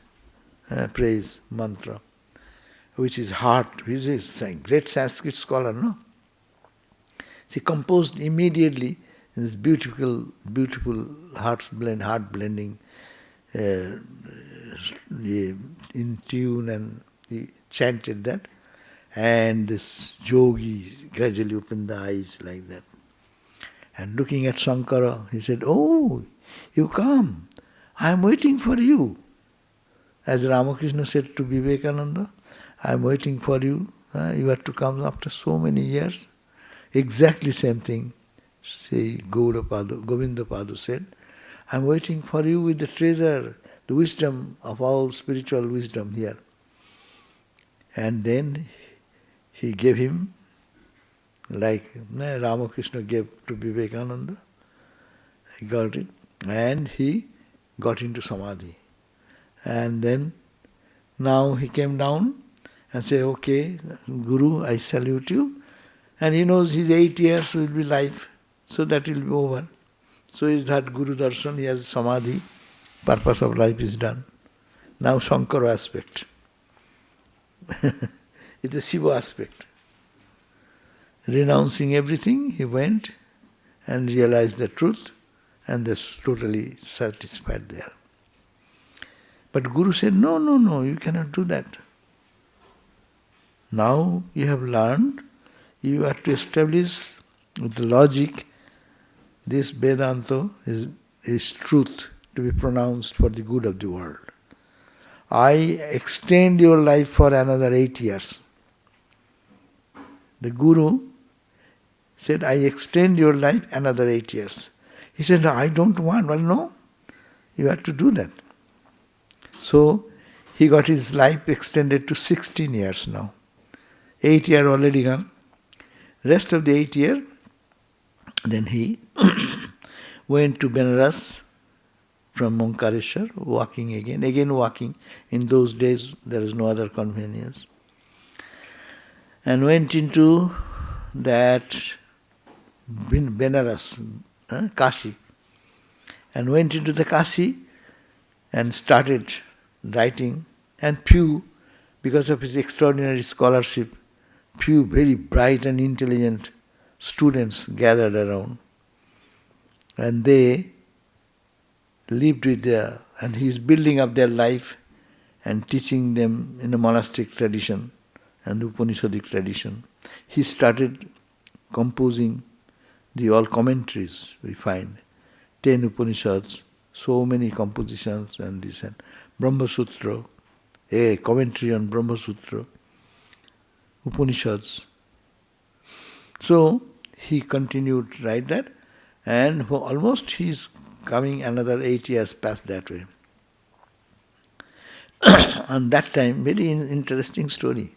praise mantra, which is heart. He is a great Sanskrit scholar, no? He composed immediately in this beautiful heart-blending, in tune, and he chanted that. And this yogi gradually opened the eyes like that. And looking at Shankara, he said, oh, you come. I am waiting for you. As Ramakrishna said to Vivekananda, I am waiting for you. You have to come after so many years. Exactly same thing. Say Govindapada said, I am waiting for you with the treasure, the wisdom of all spiritual wisdom here. And then he gave him, like Ramakrishna gave to Vivekananda. He got it, and he got into samadhi. And then now he came down and said, okay, Guru, I salute you. And he knows his 8 years will be life, so that will be over. So he had Guru Darshan, he has samadhi, purpose of life is done. Now Shankara aspect. It's a Shiva aspect. Renouncing everything, he went and realized the truth, and was totally satisfied there. But Guru said, no, you cannot do that. Now you have learned, you have to establish with the logic, this Vedanta is truth to be pronounced for the good of the world. I extend your life for another 8 years. the Guru said, I extend your life another 8 years. He said, I don't want. Well, no, you have to do that. So he got his life extended to 16 years now. 8 years already gone. Rest of the 8 years, then he went to Benares from Omkareshwar, walking again walking. In those days there is no other convenience. And went into that Benares, Kashi. And went into the Kashi and started writing. And few, because of his extraordinary scholarship, few very bright and intelligent students gathered around. And they lived with and he is building up their life and teaching them in a monastic tradition and Upanishadic tradition. He started composing the all commentaries we find. 10 Upanishads, so many compositions and this and Brahma Sutra, a commentary on Brahma Sutra, Upanishads. So he continued to write that, and for almost he is coming another 8 years past that way. And that time, very interesting story.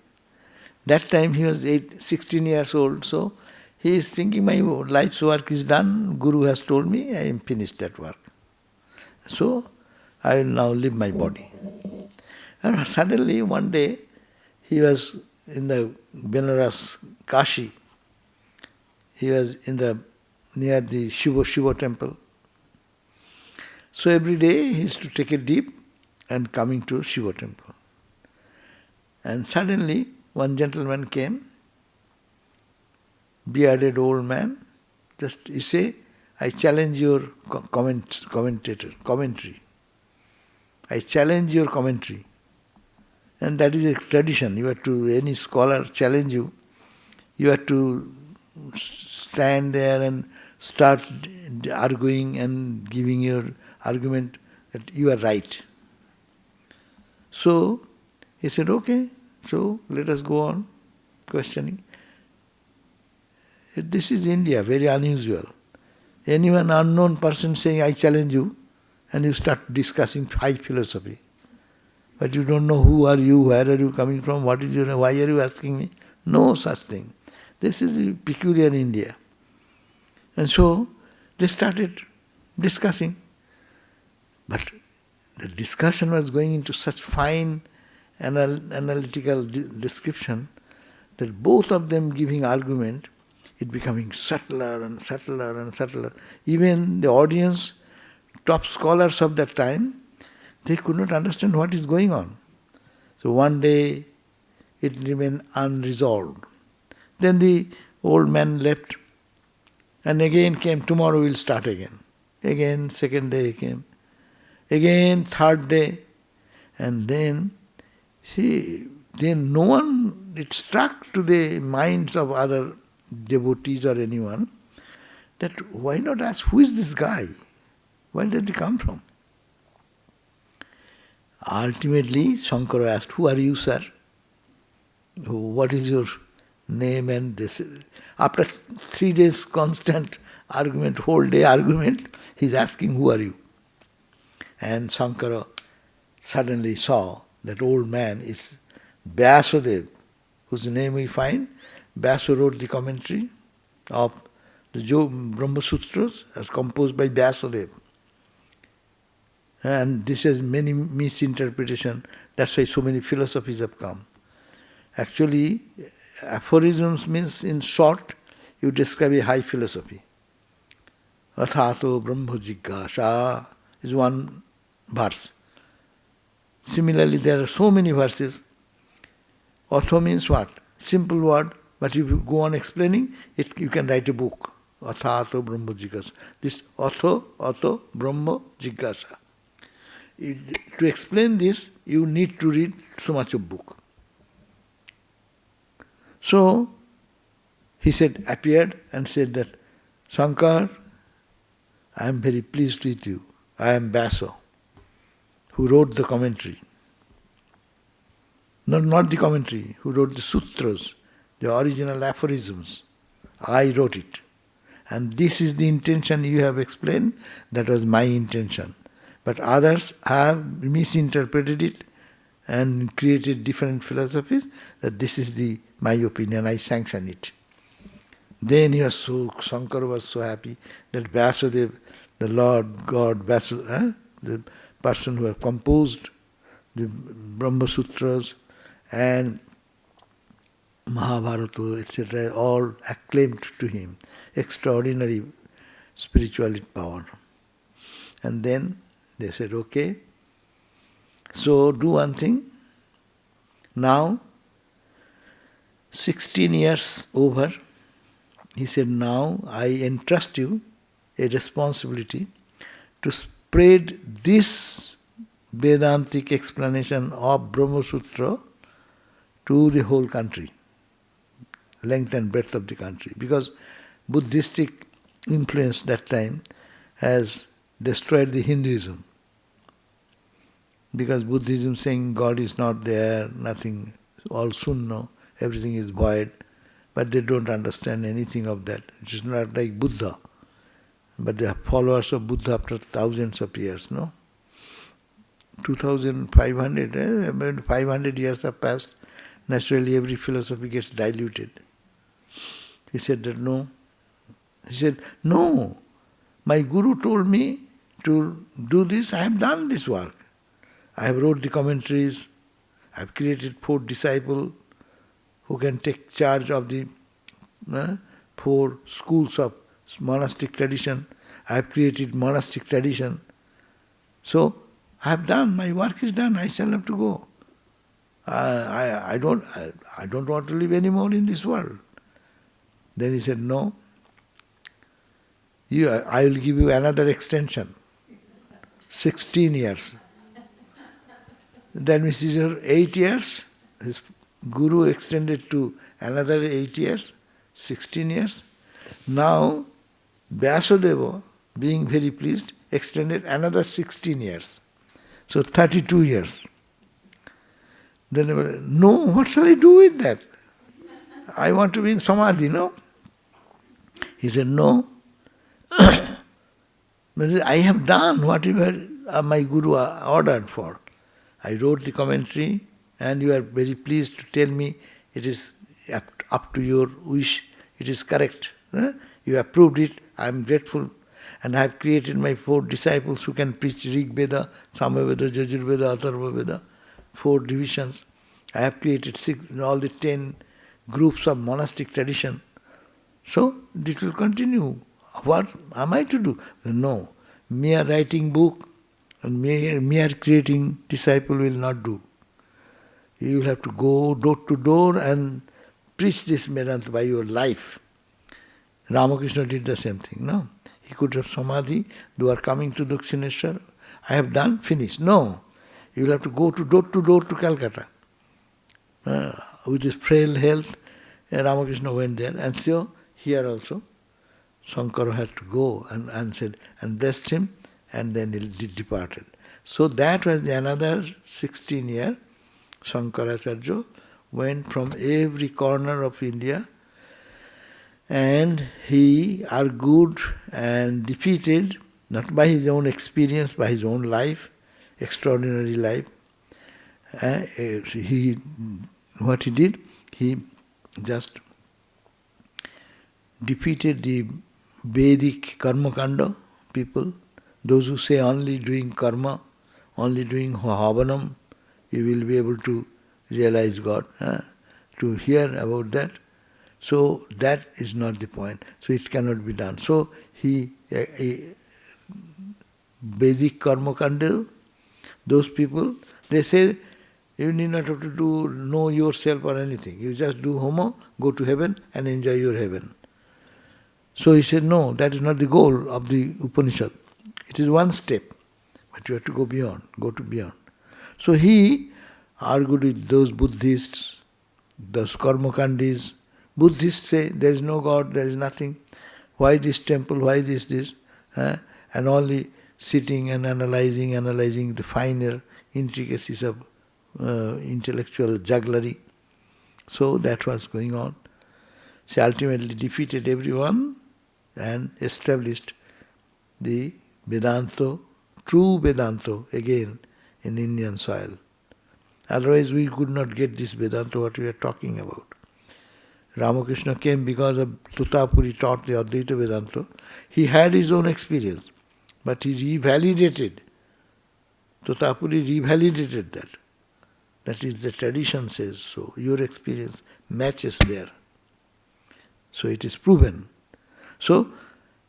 That time he was 16 years old, so he is thinking my life's work is done, Guru has told me, I am finished that work. So I will now leave my body. And suddenly one day he was in the Benares, Kashi. He was near the Shiva temple. So every day he used to take a dip and coming to Shiva temple. And suddenly one gentleman came, bearded old man, just he say, I challenge your commentary. I challenge your commentary. And that is a tradition. You have to, any scholar challenge you, you have to stand there and start arguing and giving your argument that you are right. So he said, okay, so let us go on questioning. This is India, very unusual. Anyone unknown person saying, I challenge you, and you start discussing high philosophy. But you don't know who are you, where are you coming from, what is your, why are you asking me? No such thing. This is peculiar India. And so they started discussing. But the discussion was going into such fine analytical description that both of them giving argument, it becoming subtler and subtler and subtler. Even the audience, top scholars of that time, they could not understand what is going on. So one day it remained unresolved. Then the old man left and again came, tomorrow we'll start again. Again, second day came. Again, third day. And then, then no one, it struck to the minds of other devotees or anyone that why not ask, who is this guy? Where did he come from? Ultimately, Shankara asked, who are you, sir? What is your name? And this. After 3 days constant argument, whole day argument, he's asking, who are you? And Shankara suddenly saw that old man is Vyasadeva, whose name we find. Vyasa wrote the commentary of the Brahma Sutras as composed by Vyasadeva. And this has many misinterpretations. That's why so many philosophies have come. Actually, aphorisms means, in short, you describe a high philosophy. Athato Brahma Jigyasa is one verse. Similarly, there are so many verses. Atho means what? Simple word, but if you go on explaining, you can write a book. Athato Brahma Jigyasa. This Atho Brahma Jigyasa. To explain this, you need to read so much of book. So, he appeared and said that, Shankar, I am very pleased with you. I am Vyasa, who wrote the commentary. Not the commentary, who wrote the sutras. the original aphorisms. I wrote it. And this is the intention you have explained, that was my intention. But others have misinterpreted it and created different philosophies, that this is my opinion, I sanction it. Then Shankara was so happy that Vyasadeva, the Lord God, the person who had composed the Brahma Sutras and Mahabharata, etc., all acclaimed to him. Extraordinary spirituality power. And then they said, okay, so do one thing. Now, 16 years over, he said, now I entrust you a responsibility to spread this Vedantic explanation of Brahma Sutra to the whole country, length and breadth of the country. Because Buddhistic influence that time has destroyed the Hinduism. Because Buddhism saying God is not there, nothing, all sunna, everything is void. But they don't understand anything of that. It is not like Buddha. But they are followers of Buddha after thousands of years, no? 2500, 500 years have passed. Naturally every philosophy gets diluted. He said that no. He said, no, my Guru told me to do this, I have done this work. I have wrote the commentaries, I have created 4 disciples who can take charge of the 4 schools of monastic tradition. I have created monastic tradition. So, I have done, my work is done, I shall have to go. I don't want to live anymore in this world. Then he said, no, I will give you another extension, 16 years. That means 8 years, his Guru extended to another 8 years, 16 years. Now, Vyasadeva, being very pleased, extended another 16 years. So 32 years. Then they were, no, what shall I do with that? I want to be in Samadhi, no? He said, no. I have done whatever my Guru ordered for. I wrote the commentary and you are very pleased to tell me it is up to your wish, it is correct. You approved it, I am grateful. And I have created my 4 disciples who can preach Rig Veda, Samaveda, Yajurveda, Atharva Veda, 4 divisions. I have created all the 10 groups of monastic tradition. So, it will continue. What am I to do? No. Mere writing book and mere creating disciple will not do. You will have to go door to door and preach this Vedanta by your life. Ramakrishna did the same thing, no? He could have samadhi, you are coming to Dakshineshwar, I have done, finished. No. You will have to go door to Calcutta. With his frail health, Ramakrishna went there, and so here also, Shankara had to go and said, and blessed him, and then he departed. So that was another 16 year. Shankaracharya went from every corner of India and he argued and defeated, not by his own experience, by his own life, extraordinary life. What he did, he just defeated the Vedic karma kanda people, those who say only doing karma, only doing havanam, you will be able to realize God. To hear about that. So that is not the point. So it cannot be done. So Vedic karma kanda, those people, they say you need not have to know yourself or anything. You just do homo, go to heaven and enjoy your heaven. So he said, no, that is not the goal of the Upanishad. It is one step, but you have to go beyond, go to beyond. So he argued with those Buddhists, those karmakandis. Buddhists say there is no God, there is nothing. Why this temple, why this? And only sitting and analyzing the finer intricacies of intellectual jugglery. So that was going on. She ultimately defeated everyone and established the Vedanta, true Vedanta, again in Indian soil. Otherwise we could not get this Vedanta what we are talking about. Ramakrishna came because of Tutapuri taught the Advaita Vedanta. He had his own experience, but he revalidated. Tutapuri revalidated that. That is, the tradition says so. Your experience matches there. So it is proven. So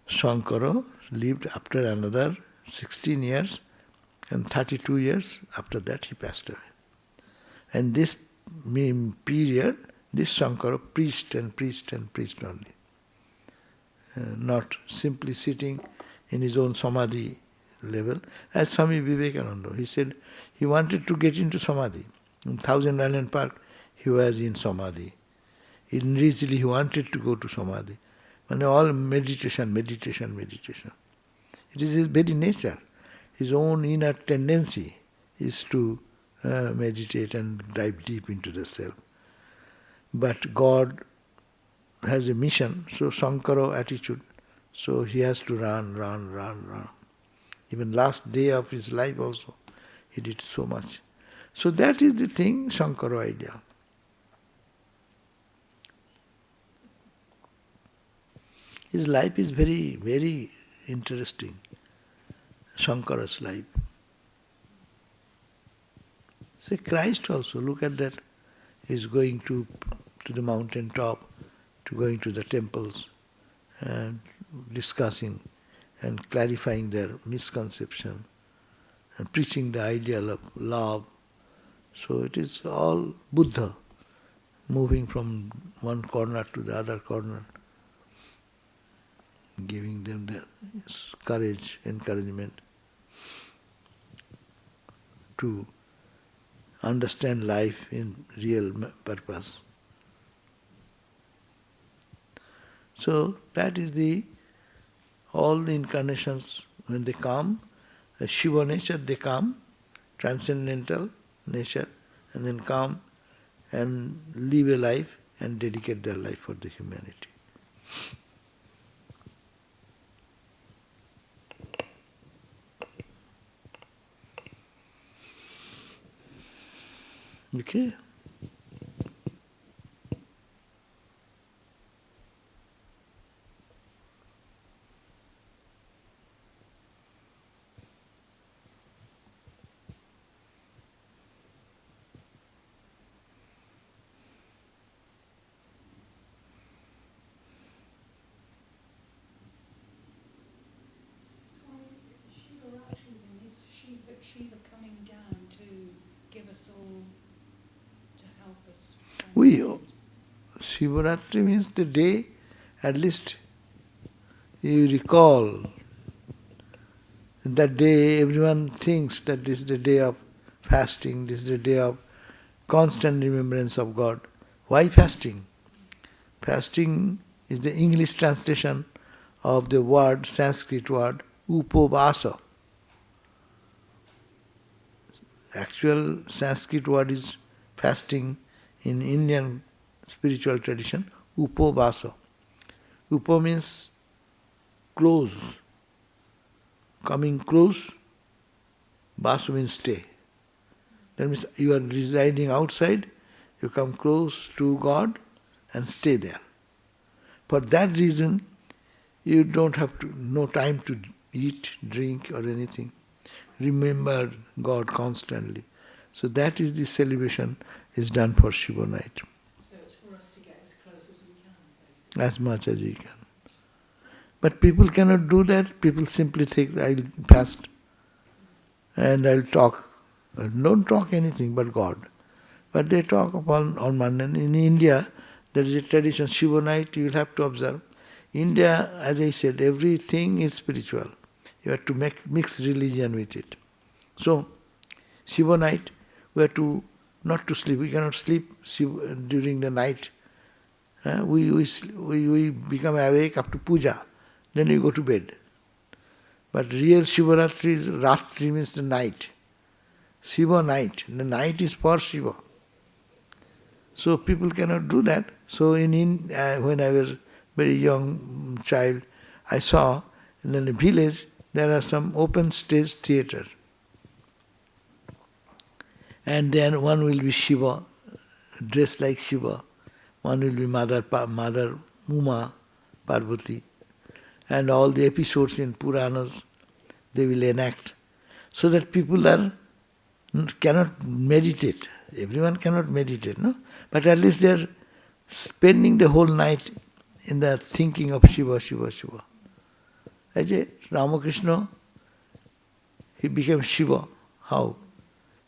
Shankara lived after another 16 years, and 32 years after that he passed away. And this period, this Shankara preached and preached and preached only. Not simply sitting in his own samadhi level. As Swami Vivekananda, he said he wanted to get into samadhi. In Thousand Island Park, he was in samadhi. In Ridgely, he wanted to go to samadhi. And all meditation, meditation, meditation. It is his very nature. His own inner tendency is to meditate and dive deep into the self. But God has a mission, so Shankara attitude. So he has to run. Even last day of his life also, he did so much. So that is the thing, Shankara idea. His life is very, very interesting. Shankara's life. See, Christ also, look at that, is going to the mountain top, to going to the temples, and discussing and clarifying their misconception, and preaching the ideal of love. So it is all Buddha, moving from one corner to the other corner, giving them the courage, encouragement to understand life in real purpose. So that is all the incarnations, when they come, a Shiva nature, they come, transcendental nature, and then come and live a life and dedicate their life for the humanity. Okay? Shiva-Ratri then is Shiva coming down to give us all, to help us. Shivaratri means the day, at least you recall that day. Everyone thinks that this is the day of fasting, this is the day of constant remembrance of God. Why fasting? Fasting is the English translation of the word, Sanskrit word, upavasa. Actual Sanskrit word is fasting in Indian spiritual tradition, upavasa. Upa means close, coming close, vasa means stay. That means you are residing outside, you come close to God and stay there. For that reason, you don't have no time to eat, drink or anything. Remember God constantly. So that is the celebration is done for Shiva night. So it's for us to get as close as we can, basically. As much as we can. But people cannot do that. People simply think, I'll fast and I'll talk. Don't talk anything but God. But they talk upon on Monday. In India, there is a tradition, Shiva night, you will have to observe. India, as I said, everything is spiritual. You have to mix religion with it. So, Shiva night, we have to not to sleep. We cannot sleep during the night. We become awake after puja. Then we go to bed. But real Shivaratri is, Ratri means the night. Shiva night. The night is for Shiva. So people cannot do that. So when I was very young child, I saw in the village there are some open stage theatre. And then one will be Shiva, dressed like Shiva. One will be Mother Uma, Parvati. And all the episodes in Puranas, they will enact. So that people cannot meditate. Everyone cannot meditate, no? But at least they are spending the whole night in the thinking of Shiva, Shiva, Shiva. Ramakrishna, he became Shiva. How?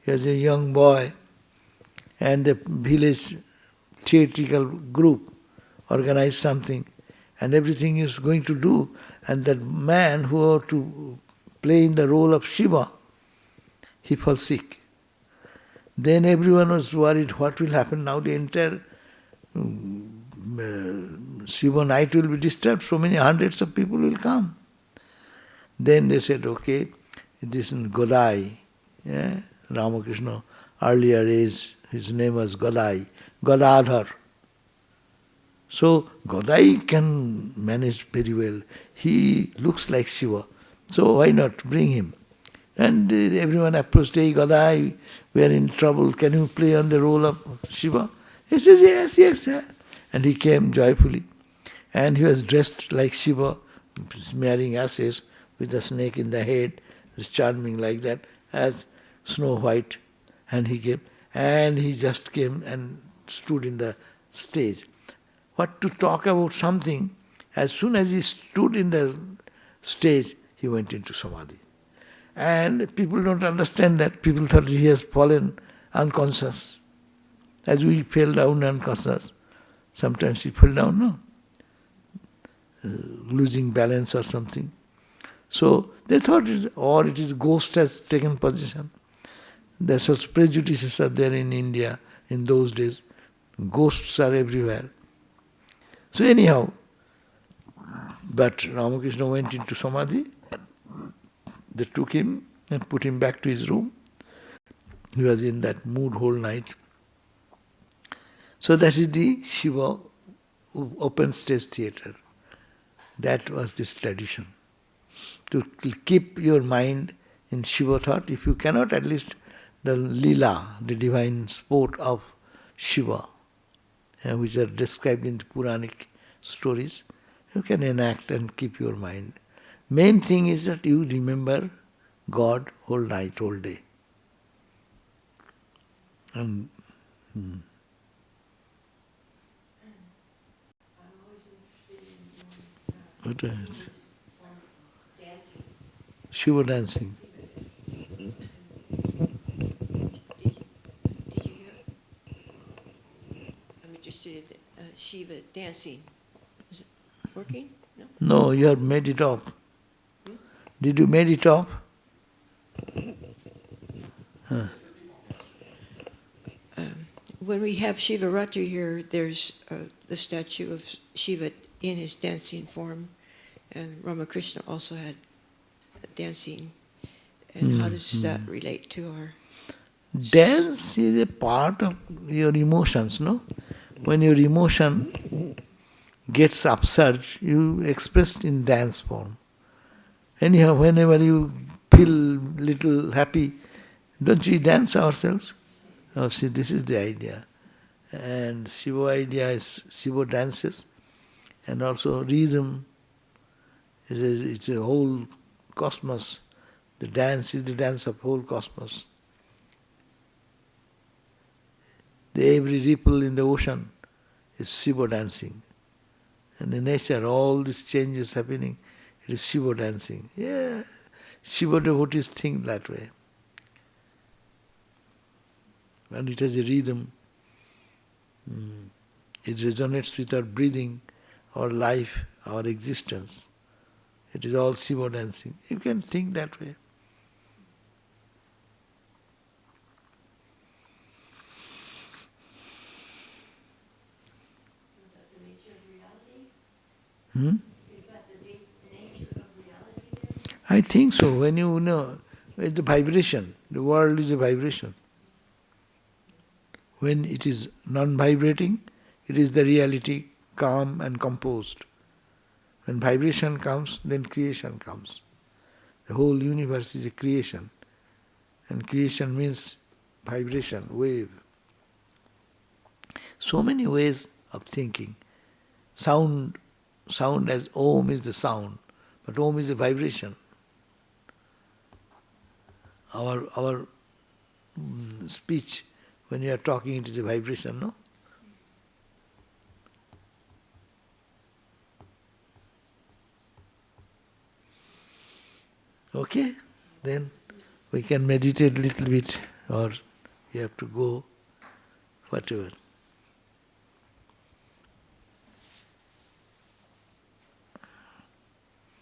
He was a young boy, and the village theatrical group organized something, and everything is going to do, and that man who had to play in the role of Shiva, he falls sick. Then everyone was worried, what will happen now? The entire Shiva night will be disturbed, so many hundreds of people will come. Then they said, okay, this is Godai, Ramakrishna, earlier age, his name was Godai, Godadhar. So Godai can manage very well. He looks like Shiva. So why not bring him? And everyone approached, hey Godai, we are in trouble, can you play on the role of Shiva? He says, yes, yes. And he came joyfully. And he was dressed like Shiva, smearing ashes with a snake in the head, charming like that, as Snow White. And he came, and he just came and stood in the stage. What to talk about something, as soon as he stood in the stage, he went into Samadhi. And people don't understand that. People thought he has fallen unconscious. As we fell down unconscious. Sometimes he fell down, no? Losing balance or something. So they thought it is ghost has taken position. There's such prejudices are there in India in those days. Ghosts are everywhere. So anyhow, but Ramakrishna went into Samadhi. They took him and put him back to his room. He was in that mood whole night. So that is the Shiva open stage theatre. That was this tradition. To keep your mind in Shiva thought, if you cannot, at least the lila, the divine sport of Shiva, which are described in the Puranic stories, you can enact and keep your mind. Main thing is that you remember God whole night, whole day. And what else? Shiva dancing. Did you hear? I'm interested in Shiva dancing. Is it working? No? No, you have made it off. Did you made it off? When we have Shiva Ratri here, there's the statue of Shiva in his dancing form, and Ramakrishna also had dancing. And how does that relate to our... Dance is a part of your emotions, no? When your emotion gets upsurge, you express it in dance form. Anyhow, whenever you feel little happy, don't we dance ourselves? Oh, see, this is the idea. And Shiva idea is Shiva dances, and also rhythm. It's a whole cosmos. The dance is the dance of whole cosmos. Every ripple in the ocean is Shiva dancing. And in nature, all these changes happening, it is Shiva dancing. Yeah, Shiva devotees think that way. And it has a rhythm. It resonates with our breathing, our life, our existence. It is all Shiva dancing. You can think that way. Is that the nature of reality? Hmm? Is that the nature of reality then? I think so. When you know, it's the vibration. The world is a vibration. When it is non-vibrating, it is the reality, calm and composed. When vibration comes, then creation comes. The whole universe is a creation. And creation means vibration, wave. So many ways of thinking. Sound as Om is the sound, but Om is a vibration. Our speech, when you are talking, it is a vibration, no? Okay, then we can meditate a little bit, or you have to go, whatever.